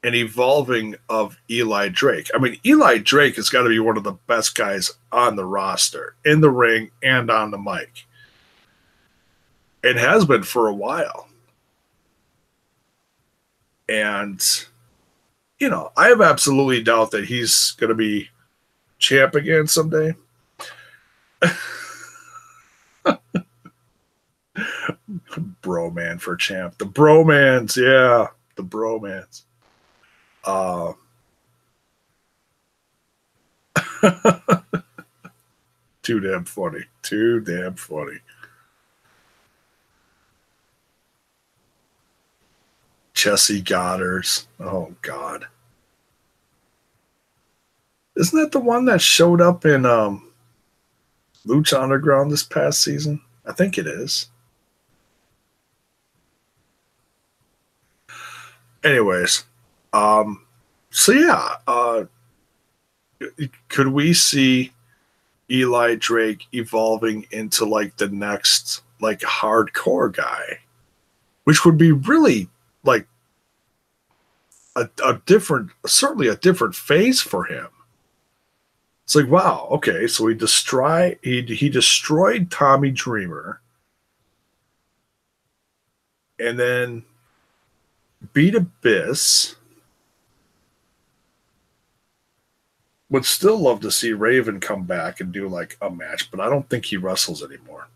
an evolving of Eli Drake? I mean, Eli Drake has got to be one of the best guys on the roster, in the ring and on the mic. It has been for a while. And, you know, I have absolutely doubt that he's going to be champ again someday. Bro-man for champ. The bromans, yeah. The bromans. Too damn funny. Too damn funny. Jesse Goddard's. Oh, God. Isn't that the one that showed up in Lucha Underground this past season? I think it is. Anyways, so yeah, could we see Eli Drake evolving into like the next like hardcore guy, which would be really like a different, certainly a different phase for him. It's like, wow, okay, so he destroyed Tommy Dreamer, and then beat Abyss. Would still love to see Raven come back and do like a match, but I don't think he wrestles anymore.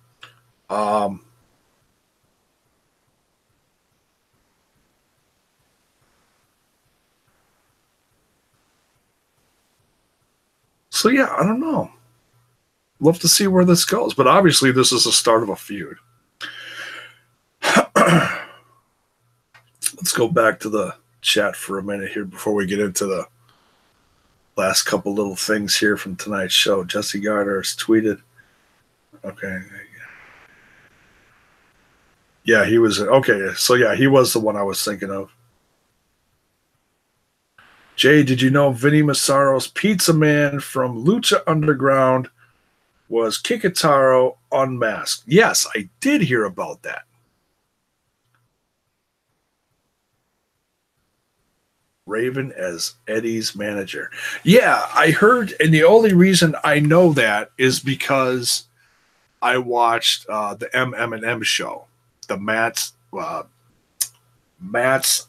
So, yeah, I don't know. Love to see where this goes. But obviously, this is the start of a feud. Let's go back to the chat for a minute here before we get into the last couple little things here from tonight's show. Jesse Gardner has tweeted. Okay. Yeah, he was. Okay, so yeah, he was the one I was thinking of. Jay, did you know Vinny Massaro's pizza man from Lucha Underground was Kikutaro unmasked? Yes, I did hear about that. Raven as Eddie's manager. Yeah, I heard, and the only reason I know that is because I watched the M&M show, the Matt's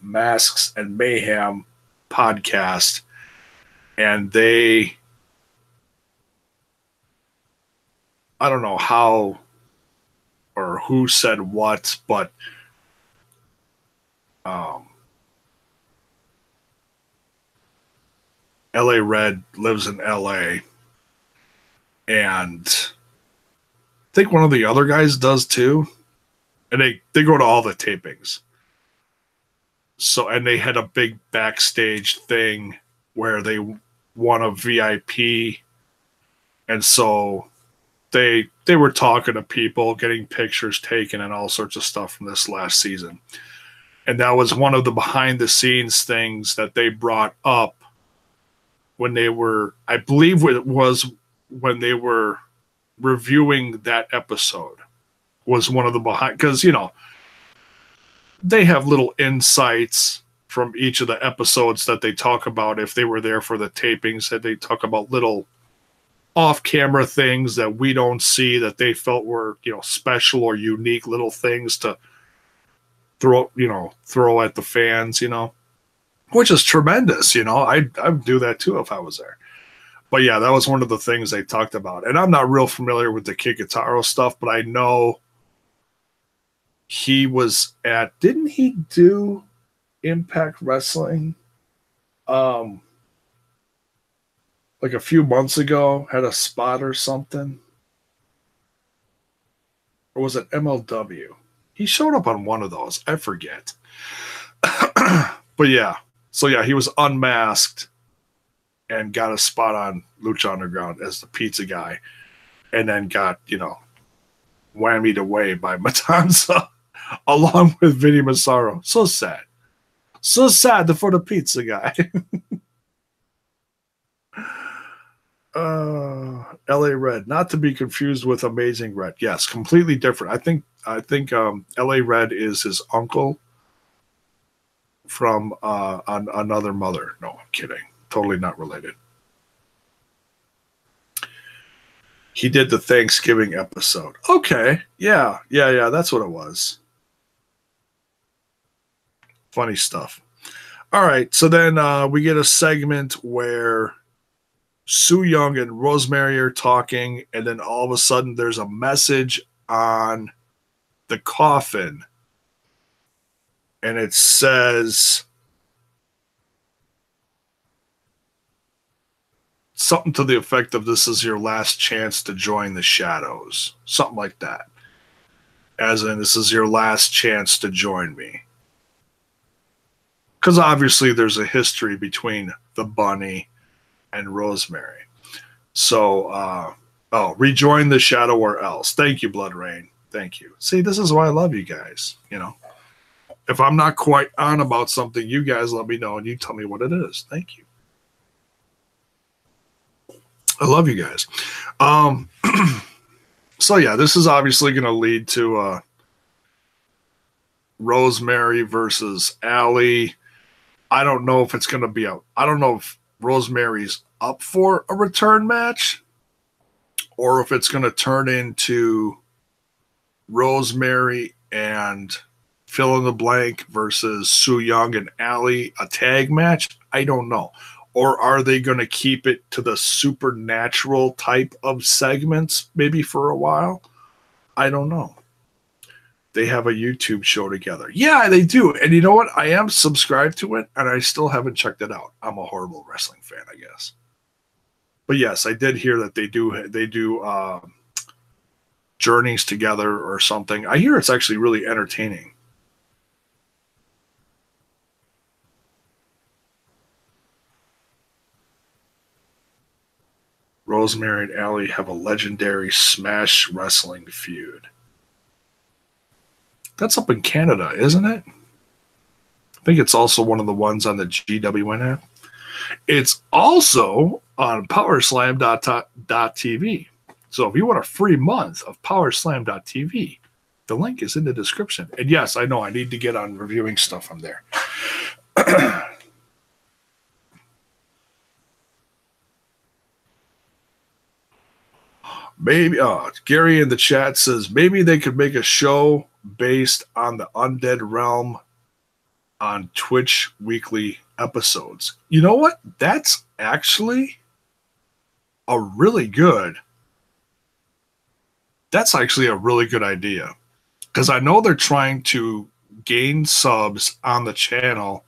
Masks and Mayhem podcast, and I don't know how or who said what, but LA Red lives in LA, and I think one of the other guys does too. And they go to all the tapings. So, and they had a big backstage thing where they won a VIP. And so they were talking to people, getting pictures taken and all sorts of stuff from this last season. And that was one of the behind the scenes things that they brought up when they were, I believe it was when they were reviewing that episode, was one of the behind, because, you know, they have little insights from each of the episodes that they talk about. If they were there for the tapings, that they talk about little off-camera things that we don't see that they felt were, you know, special or unique little things to throw at the fans, you know, which is tremendous. You know, I'd do that too if I was there. But yeah, that was one of the things they talked about. And I'm not real familiar with the Kikutaro stuff, but I know he was at, didn't he do Impact Wrestling like a few months ago, had a spot or something? Or was it MLW? He showed up on one of those. I forget. But yeah. So yeah, he was unmasked and got a spot on Lucha Underground as the pizza guy, and then got, you know, whammied away by Matanza along with Vinny Massaro. So sad. So sad for the pizza guy. LA Red, not to be confused with Amazing Red. Yes, completely different. I think LA Red is his uncle from on Another Mother. No, I'm kidding. Totally not related. He did the Thanksgiving episode. Okay. Yeah. That's what it was. Funny stuff. All right. So then we get a segment where Sooyoung and Rosemary are talking, and then all of a sudden there's a message on the coffin, and it says something to the effect of, "This is your last chance to join the shadows." Something like that. As in, this is your last chance to join me. Because obviously there's a history between the bunny and Rosemary. So, rejoin the shadow or else. Thank you, Blood Rain. Thank you. See, this is why I love you guys. You know, if I'm not quite on about something, you guys let me know and you tell me what it is. Thank you. I love you guys. So yeah, this is obviously going to lead to Rosemary versus Allie. I don't know if it's going to be I don't know if Rosemary's up for a return match, or if it's going to turn into Rosemary and fill in the blank versus Sooyoung and Allie, a tag match. I don't know. Or are they going to keep it to the supernatural type of segments maybe for a while? I don't know. They have a YouTube show together. Yeah, they do. And you know what? I am subscribed to it, and I still haven't checked it out. I'm a horrible wrestling fan, I guess. But yes, I did hear that they do journeys together or something. I hear it's actually really entertaining. Rosemary and Allie have a legendary Smash Wrestling feud. That's up in Canada, isn't it? I think it's also one of the ones on the GWN app. It's also on powerslam.tv. So if you want a free month of powerslam.tv, the link is in the description. And yes, I know I need to get on reviewing stuff from there. Maybe Gary in the chat says maybe they could make a show based on the Undead Realm on Twitch weekly episodes. You know what? That's actually a really good. That's actually a really good idea, because I know they're trying to gain subs on the channel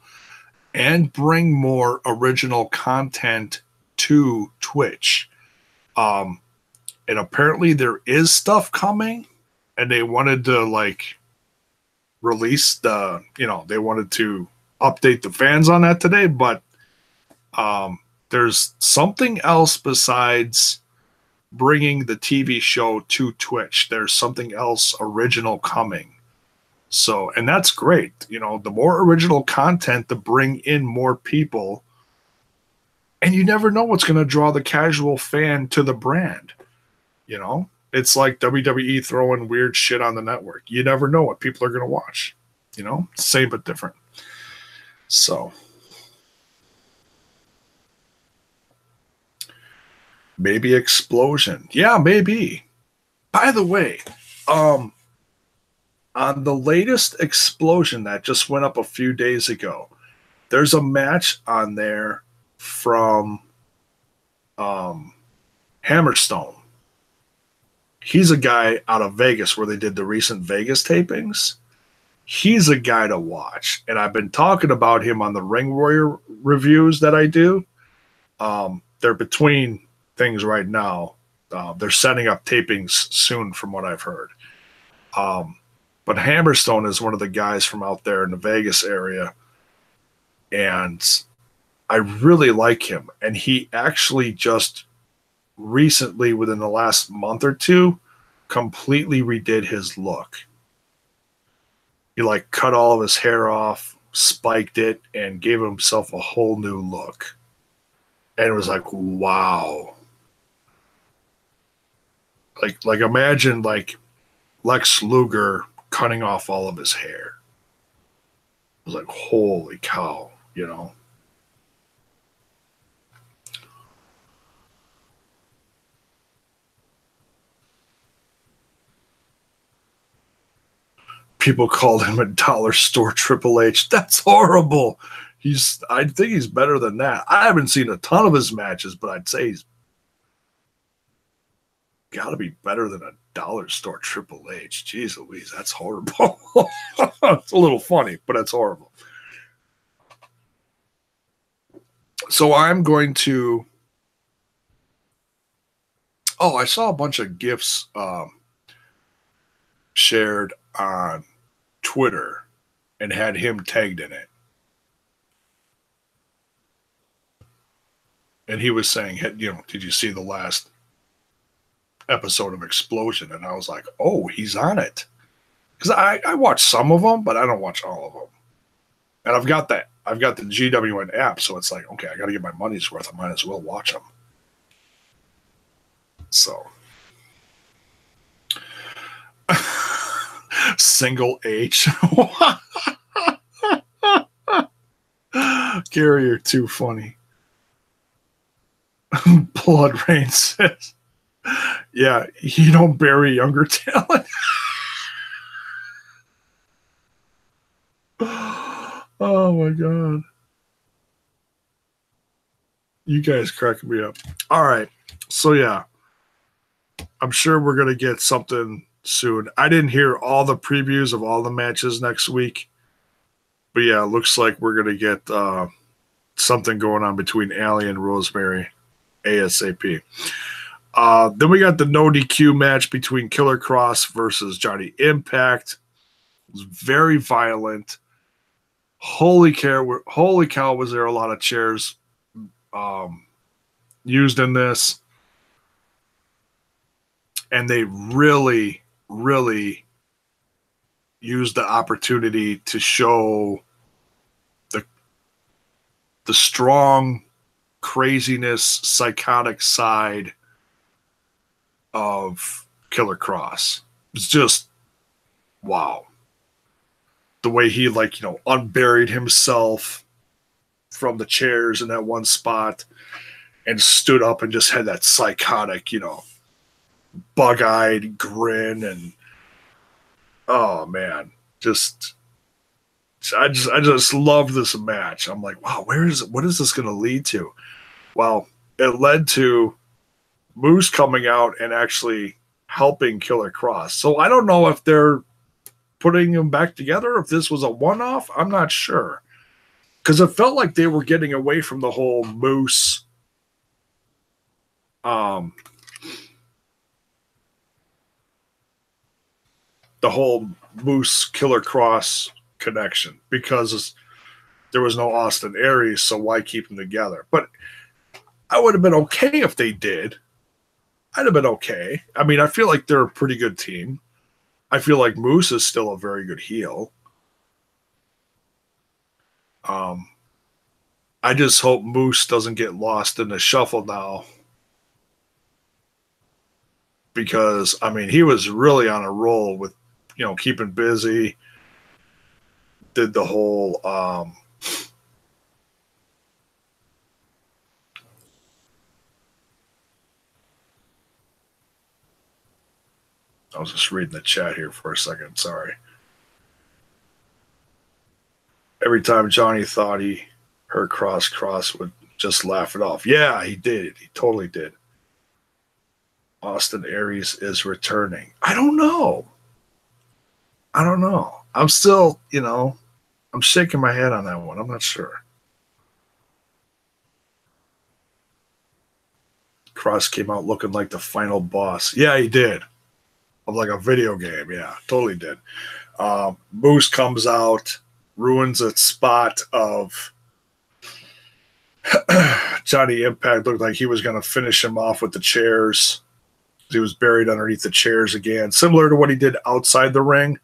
and bring more original content to Twitch. And apparently there is stuff coming, and they wanted to like release the, they wanted to update the fans on that today, but there's something else besides bringing the TV show to Twitch. There's something else original coming. So, and that's great. The more original content to bring in more people, and you never know what's going to draw the casual fan to the brand. It's like WWE throwing weird shit on the network. You never know what people are going to watch. Same but different. So maybe Explosion. Yeah, maybe. By the way, on the latest Explosion that just went up a few days ago, there's a match on there from Hammerstone. He's a guy out of Vegas where they did the recent Vegas tapings. He's a guy to watch. And I've been talking about him on the Ring Warrior reviews that I do. They're between things right now. They're setting up tapings soon from what I've heard. But Hammerstone is one of the guys from out there in the Vegas area. And I really like him. And he actually just recently, within the last month or two, completely redid his look. He cut all of his hair off, spiked it, and gave himself a whole new look. And it was like, wow. Like imagine Lex Luger cutting off all of his hair. It was like, holy cow, People called him a dollar store Triple H. That's horrible. I think he's better than that. I haven't seen a ton of his matches, but I'd say he's got to be better than a dollar store Triple H. Jeez Louise, that's horrible. It's a little funny, but it's horrible. So I'm going to... Oh, I saw a bunch of GIFs shared on Twitter and had him tagged in it. And he was saying, did you see the last episode of Explosion? And I was like, oh, he's on it. Because I watch some of them, but I don't watch all of them. And I've got the GWN app, so it's like, okay, I got to get my money's worth. I might as well watch them. So... Single H. Gary, you're too funny. Blood Rain says, yeah, you don't bury younger talent. Oh my God. You guys crack me up. All right. So yeah, I'm sure we're going to get something soon. I didn't hear all the previews of all the matches next week, but yeah, it looks like we're going to get something going on between Allie and Rosemary ASAP. Then we got the no DQ match between Killer Kross versus Johnny Impact. It was very violent. Holy cow, was there a lot of chairs used in this. And they really, really used the opportunity to show the strong craziness, psychotic side of Killer Kross. It's just wow. The way he unburied himself from the chairs in that one spot and stood up and just had that psychotic, bug-eyed grin, and oh man, I just love this match. I'm like, wow, what is this going to lead to? Well, it led to Moose coming out and actually helping Killer Kross. So I don't know if they're putting them back together, if this was a one-off. I'm not sure, because it felt like they were getting away from the whole Moose Killer Kross connection, because there was no Austin Aries, so why keep them together? But I would have been okay if they did. I'd have been okay. I mean, I feel like they're a pretty good team. I feel like Moose is still a very good heel. I just hope Moose doesn't get lost in the shuffle now, because I mean, he was really on a roll with keeping busy. Did the whole I was just reading the chat here for a second. Sorry. Every time Johnny thought he heard Kross would just laugh it off. Yeah, he did. He totally did. Austin Aries is returning. I don't know. I'm still, I'm shaking my head on that one. I'm not sure. Kross came out looking like the final boss. Yeah, he did. Of like a video game. Yeah, totally did. Moose comes out, ruins a spot of Johnny Impact. Looked like he was going to finish him off with the chairs. He was buried underneath the chairs again, similar to what he did outside the ring,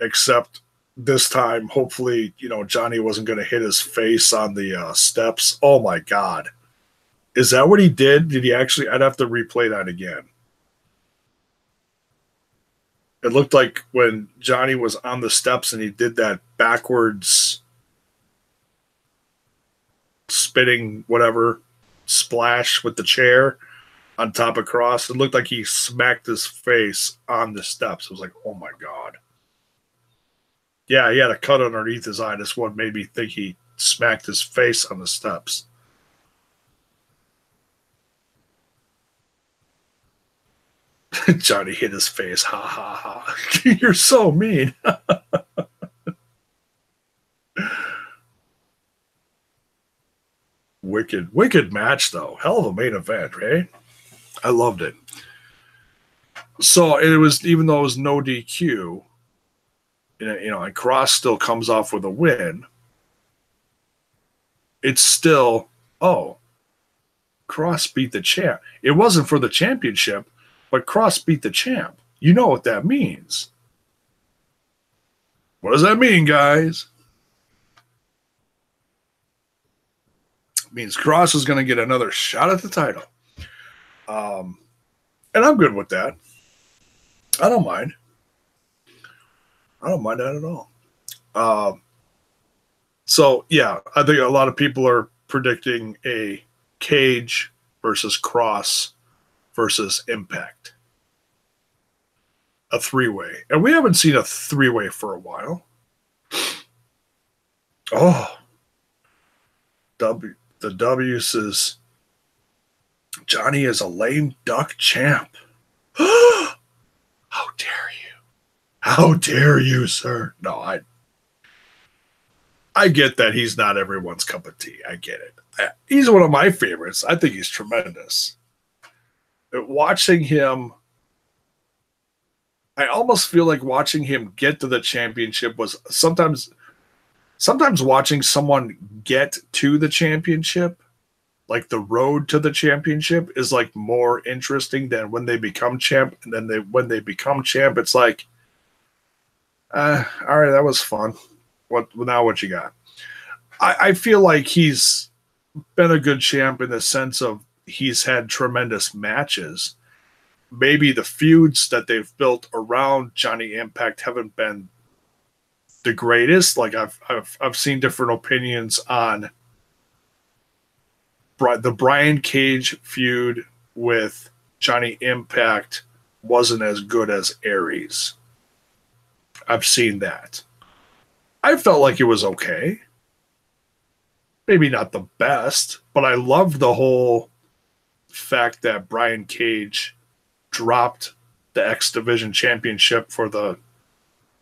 except this time, hopefully, Johnny wasn't going to hit his face on the steps. Oh my God. Is that what he did? Did he actually? I'd have to replay that again. It looked like when Johnny was on the steps and he did that backwards spitting whatever splash with the chair on top of Kross. It looked like he smacked his face on the steps. It was like, oh my God. Yeah, he had a cut underneath his eye. This one made me think he smacked his face on the steps. Johnny hit his face. Ha, ha, ha. You're so mean. Wicked match, though. Hell of a main event, right? I loved it. So it was, even though it was no DQ, and Kross still comes off with a win, it's still, Kross beat the champ. It wasn't for the championship, but Kross beat the champ. You know what that means. What does that mean, guys? It means Kross is going to get another shot at the title. And I'm good with that. I don't mind. I don't mind that at all. So, yeah, I think a lot of people are predicting a Cage versus Kross versus Impact. A three-way. And we haven't seen a three-way for a while. Oh. The W says, Johnny is a lame duck champ. How dare you? How dare you, sir? No, I get that he's not everyone's cup of tea. I get it. He's one of my favorites. I think he's tremendous. Watching him, I almost feel like watching him get to the championship was sometimes watching someone get to the championship, like the road to the championship, is like more interesting than when they become champ. And then when they become champ, it's like, all right, that was fun. What you got? I feel like he's been a good champ in the sense of he's had tremendous matches. Maybe the feuds that they've built around Johnny Impact haven't been the greatest. Like I've seen different opinions on the Brian Cage feud with Johnny Impact wasn't as good as Aries. I've seen that. I felt like it was okay. Maybe not the best, but I loved the whole fact that Brian Cage dropped the X Division Championship for the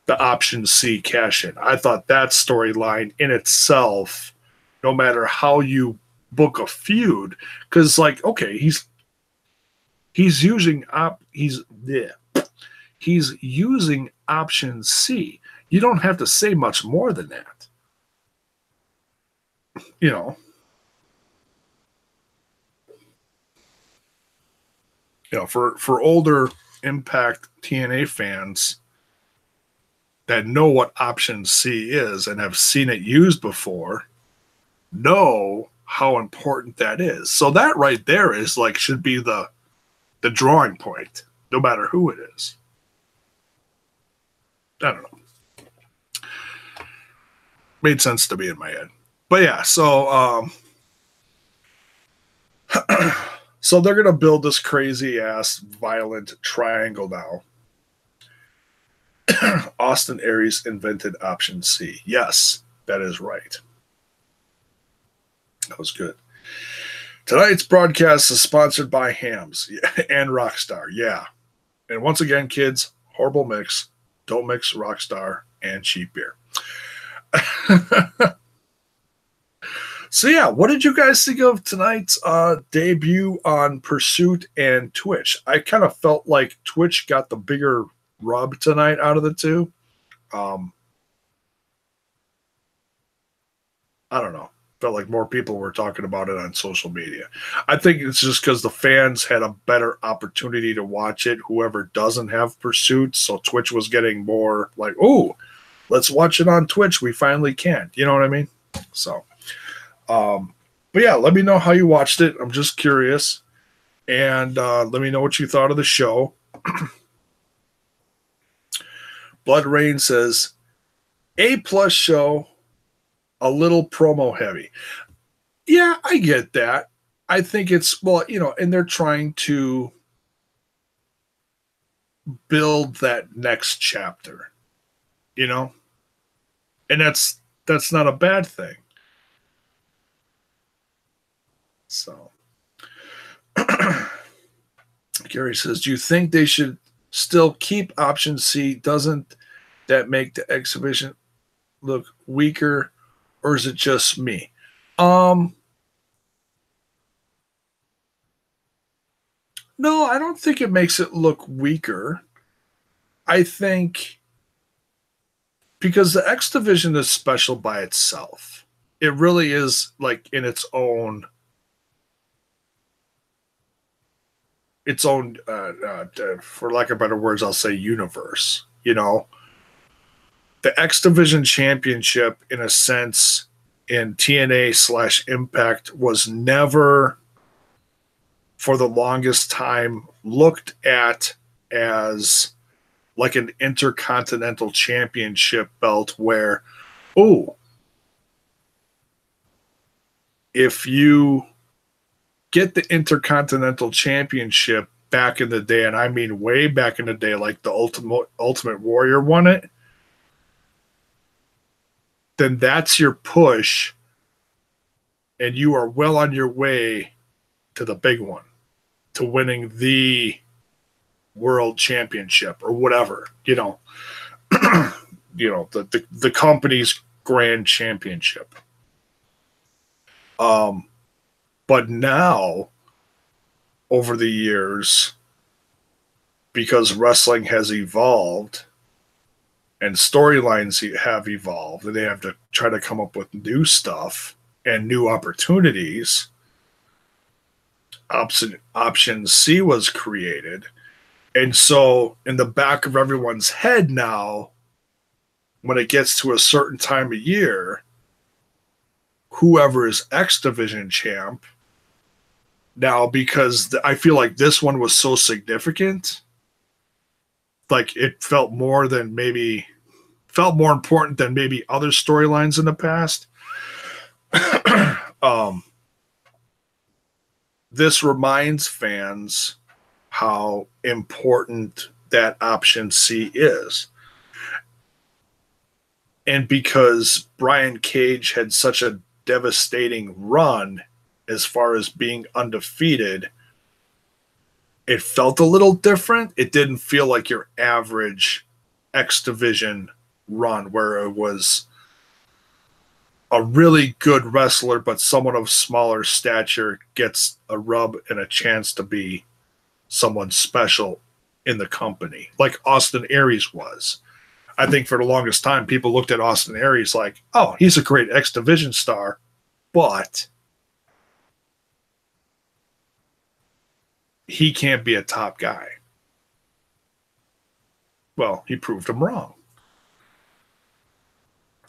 Option C cash-in. I thought that storyline in itself, no matter how you book a feud, because like, okay, he's using Option C. You don't have to say much more than that. You know. For older Impact TNA fans that know what Option C is and have seen it used before, know how important that is. So that right there is like should be the drawing point, no matter who it is. I don't know. Made sense to me in my head. But yeah, so so they're going to build this crazy-ass violent triangle now. Austin Aries invented Option C. Yes, that is right. That was good. Tonight's broadcast is sponsored by Hams and Rockstar. Yeah. And once again, kids, horrible mix. Don't mix Rockstar and cheap beer. So yeah, what did you guys think of tonight's debut on Pursuit and Twitch? I kind of felt like Twitch got the bigger rub tonight out of the two. I don't know. Felt like more people were talking about it on social media. I think it's just because the fans had a better opportunity to watch it, whoever doesn't have Pursuit. So Twitch was getting more like, oh, let's watch it on Twitch. We finally can. You know what I mean? So... but yeah, let me know how you watched it. I'm just curious. And let me know what you thought of the show. Blood Rain says, A+ show, a little promo heavy. Yeah, I get that. I think it's, well, and they're trying to build that next chapter, and that's not a bad thing. So, Gary says, do you think they should still keep Option C? Doesn't that make the exhibition look weaker, or is it just me? No, I don't think it makes it look weaker. I think because the X Division is special by itself. It really is like in its own for lack of better words, I'll say universe. The X Division Championship, in a sense, in TNA/Impact was never, for the longest time, looked at as like an intercontinental championship belt where, if you get the Intercontinental Championship back in the day, and I mean way back in the day, like the Ultimate Warrior won it, then that's your push, and you are well on your way to the big one, to winning the World Championship or whatever, the company's grand championship. But now, over the years, because wrestling has evolved and storylines have evolved, and they have to try to come up with new stuff and new opportunities, option C was created. And so in the back of everyone's head now, when it gets to a certain time of year, whoever is X Division champ, now, because I feel like this one was so significant, like it felt more important than maybe other storylines in the past. This reminds fans how important that option C is. And because Brian Cage had such a devastating run as far as being undefeated, it felt a little different. It didn't feel like your average X Division run where it was a really good wrestler, but someone of smaller stature gets a rub and a chance to be someone special in the company, like Austin Aries was. I think for the longest time, people looked at Austin Aries like, oh, he's a great X Division star, but he can't be a top guy. Well, he proved them wrong.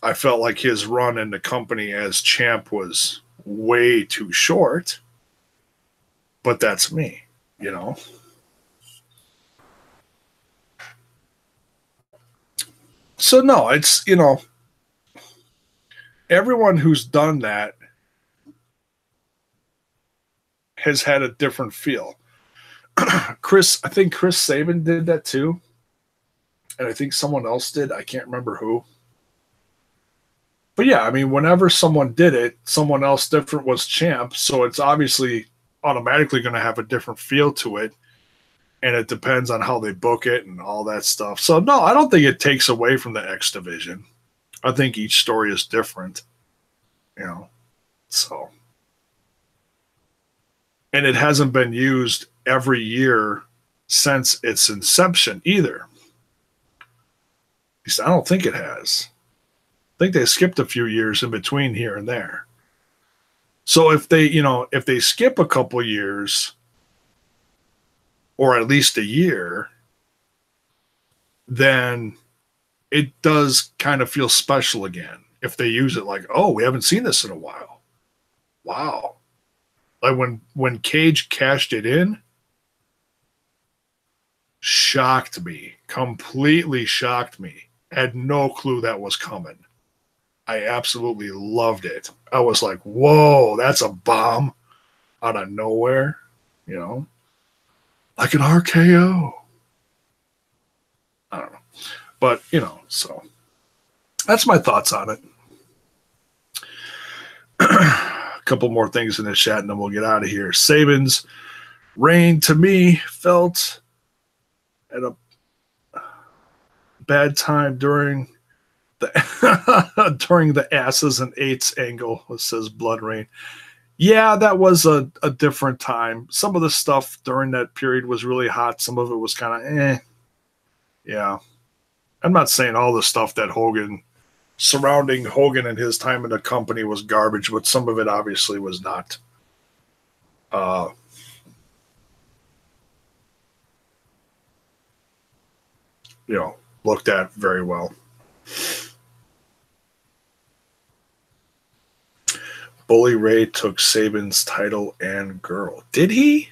I felt like his run in the company as champ was way too short, but that's me, you know. So no, it's, you know, everyone who's done that has had a different feel. I think Chris Sabin did that too. And I think someone else did. I can't remember who. But yeah, I mean, whenever someone did it, someone else different was champ. So it's obviously automatically going to have a different feel to it. And it depends on how they book it and all that stuff. So no, I don't think it takes away from the X Division. I think each story is different, you know, so. And it hasn't been used every year since its inception either. At least I don't think it has. I think they skipped a few years in between here and there. So if they skip a couple years, or at least a year, then it does kind of feel special again. If they use it like, oh, we haven't seen this in a while. Wow. Like when Cage cashed it in, shocked me, completely shocked me. Had no clue that was coming. I absolutely loved it. I was like, whoa, that's a bomb out of nowhere, you know? Like an RKO. I don't know. But, you know, so that's my thoughts on it. A couple more things in the chat and then we'll get out of here. Sabin's reign to me felt at a bad time during the asses and eights angle, says Blood Rain. Yeah, that was a different time. Some of the stuff during that period was really hot. Some of it was kind of Yeah. I'm not saying all the stuff that surrounding Hogan and his time in the company was garbage, but some of it obviously was not. Looked at very well. Bully Ray took Sabin's title and girl. Did he?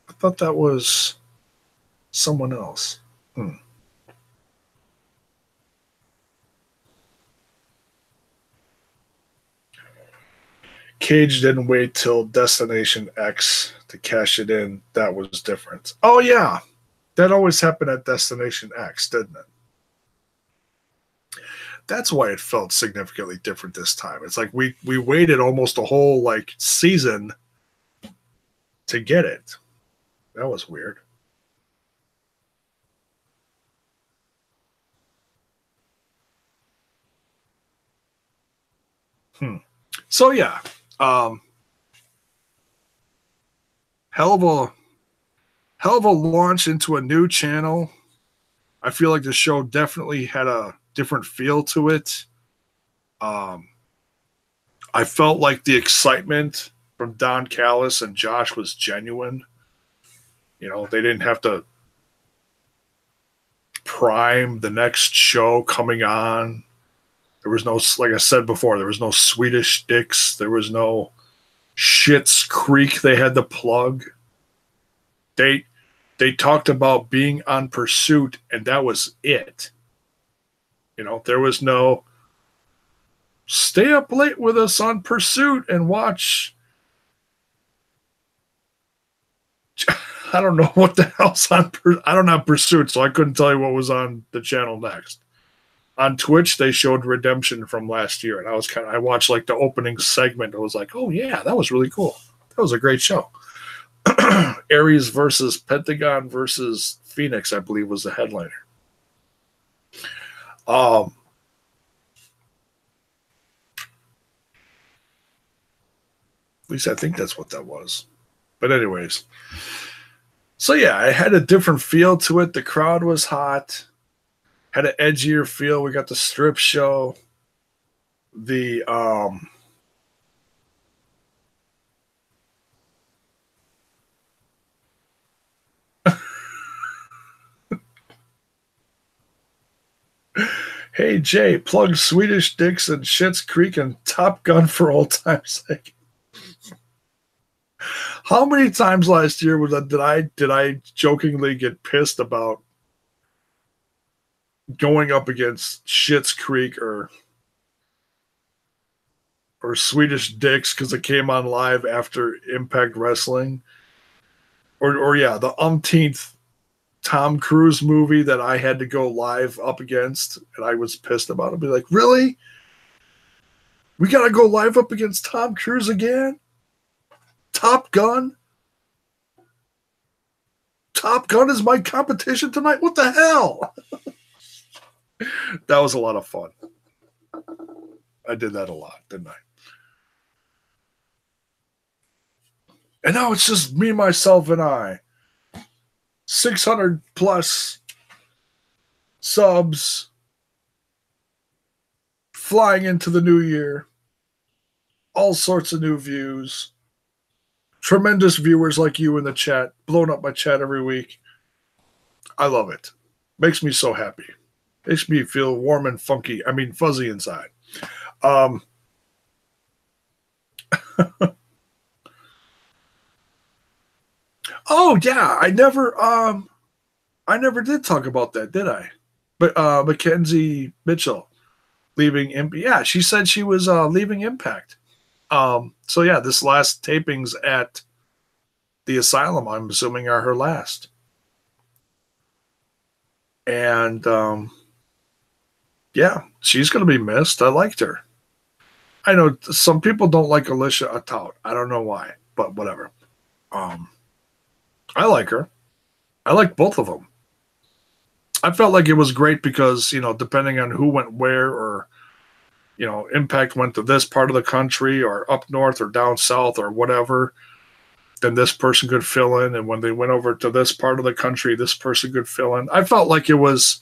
I thought that was someone else. Cage didn't wait till Destination X to cash it in. That was different. Oh, yeah. That always happened at Destination X, didn't it? That's why it felt significantly different this time. It's like we waited almost a whole season to get it. That was weird. So yeah, hell of a launch into a new channel. I feel like the show definitely had a different feel to it. I felt like the excitement from Don Callis and Josh was genuine. You know, they didn't have to prime the next show coming on. There was no, like I said before, there was no Swedish dicks. There was no Schitt's Creek they had to plug. They talked about being on Pursuit, and that was it. You know, there was no stay up late with us on Pursuit and watch. I don't know what the hell's on. I don't have Pursuit, so I couldn't tell you what was on the channel next. On Twitch, they showed Redemption from last year, and I watched like the opening segment. I was like, oh yeah, that was really cool. That was a great show. Ares versus Pentagon versus Phoenix, I believe, was the headliner. At least I think that's what that was. But anyways, so yeah, it had a different feel to it. The crowd was hot. Had an edgier feel. We got the strip show. The hey Jay, plug Swedish Dicks and Schitt's Creek and Top Gun for old time's sake. How many times last year did I jokingly get pissed about going up against Schitt's Creek or Swedish Dicks because it came on live after Impact Wrestling, or yeah, the umpteenth Tom Cruise movie that I had to go live up against, and I was pissed about it. I'd be like, really? We gotta go live up against Tom Cruise again? Top Gun? Top Gun is my competition tonight? What the hell? That was a lot of fun. I did that a lot, didn't I? And now it's just me, myself, and I. 600 plus subs flying into the new year. All sorts of new views. Tremendous viewers like you in the chat, blowing up my chat every week. I love it. Makes me so happy. Makes me feel warm and funky. I mean, fuzzy inside. Oh yeah, I never did talk about that, did I? But Mackenzie Mitchell leaving Impact. Yeah, she said she was leaving Impact. So yeah, this last tapings at the Asylum, I'm assuming, are her last. And yeah, she's going to be missed. I liked her. I know some people don't like Alicia Atout. I don't know why, but whatever. I like her. I like both of them. I felt like it was great because, you know, depending on who went where, or, you know, Impact went to this part of the country or up north or down south or whatever, then this person could fill in. And when they went over to this part of the country, this person could fill in. I felt like it was,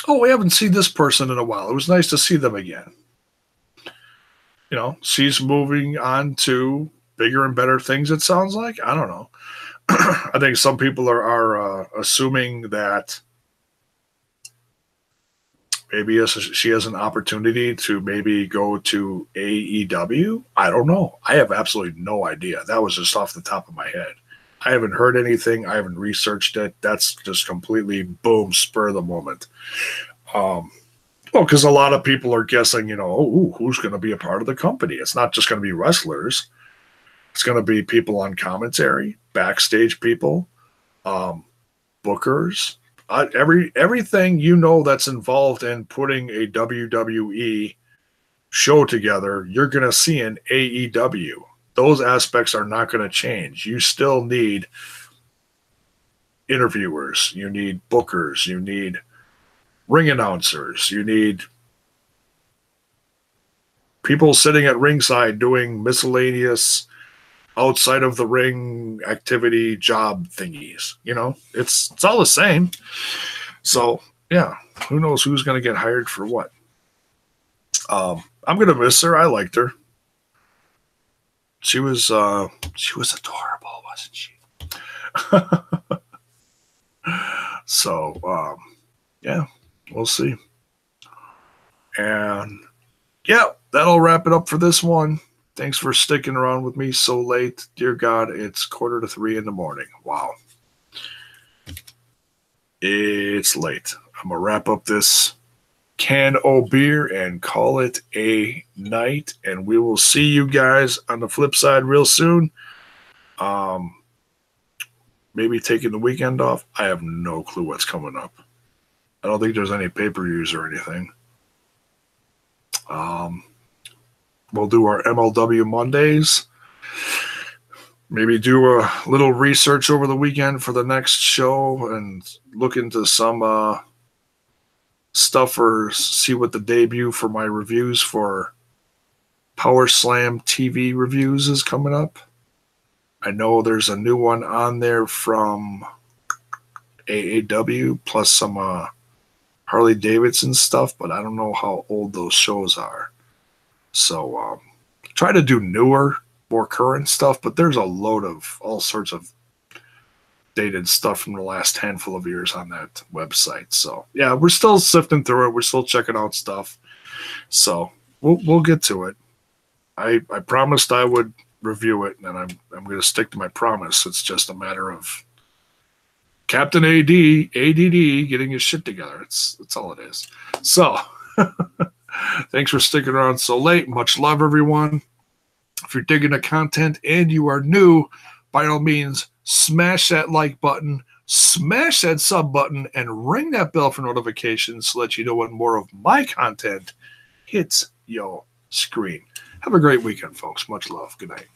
oh, we haven't seen this person in a while. It was nice to see them again. You know, she's moving on to bigger and better things, it sounds like. I don't know. I think some people are assuming that maybe she has an opportunity to maybe go to AEW. I don't know. I have absolutely no idea. That was just off the top of my head. I haven't heard anything. I haven't researched it. That's just completely boom, spur of the moment. Well, because a lot of people are guessing, you know, oh, who's going to be a part of the company? It's not just going to be wrestlers. It's going to be people on commentary, backstage people, bookers, everything, you know, that's involved in putting a WWE show together. You're going to see in AEW. Those aspects are not going to change. You still need interviewers. You need bookers. You need ring announcers. You need people sitting at ringside doing miscellaneous outside of the ring activity job thingies. You know, it's all the same. So yeah, who knows who's going to get hired for what. I'm going to miss her. I liked her. She was adorable, wasn't she? So yeah, we'll see. And yeah, that'll wrap it up for this one. Thanks for sticking around with me so late. Dear God, it's 2:45 in the morning. Wow. It's late. I'm going to wrap up this can o' beer and call it a night. And we will see you guys on the flip side real soon. Maybe taking the weekend off. I have no clue what's coming up. I don't think there's any pay-per-views or anything. We'll do our MLW Mondays. Maybe do a little research over the weekend for the next show and look into some stuff or see what the debut for my reviews for Power Slam TV reviews is coming up. I know there's a new one on there from AAW plus some Harley Davidson stuff, but I don't know how old those shows are. So try to do newer, more current stuff, but there's a load of all sorts of dated stuff from the last handful of years on that website. So yeah, we're still sifting through it. We're still checking out stuff. So we'll get to it. I promised I would review it, and I'm going to stick to my promise. It's just a matter of Captain ADD getting his shit together. That's all it is. So thanks for sticking around so late. Much love, everyone. If you're digging the content and you are new, by all means, smash that like button, smash that sub button, and ring that bell for notifications so that you know when more of my content hits your screen. Have a great weekend, folks. Much love. Good night.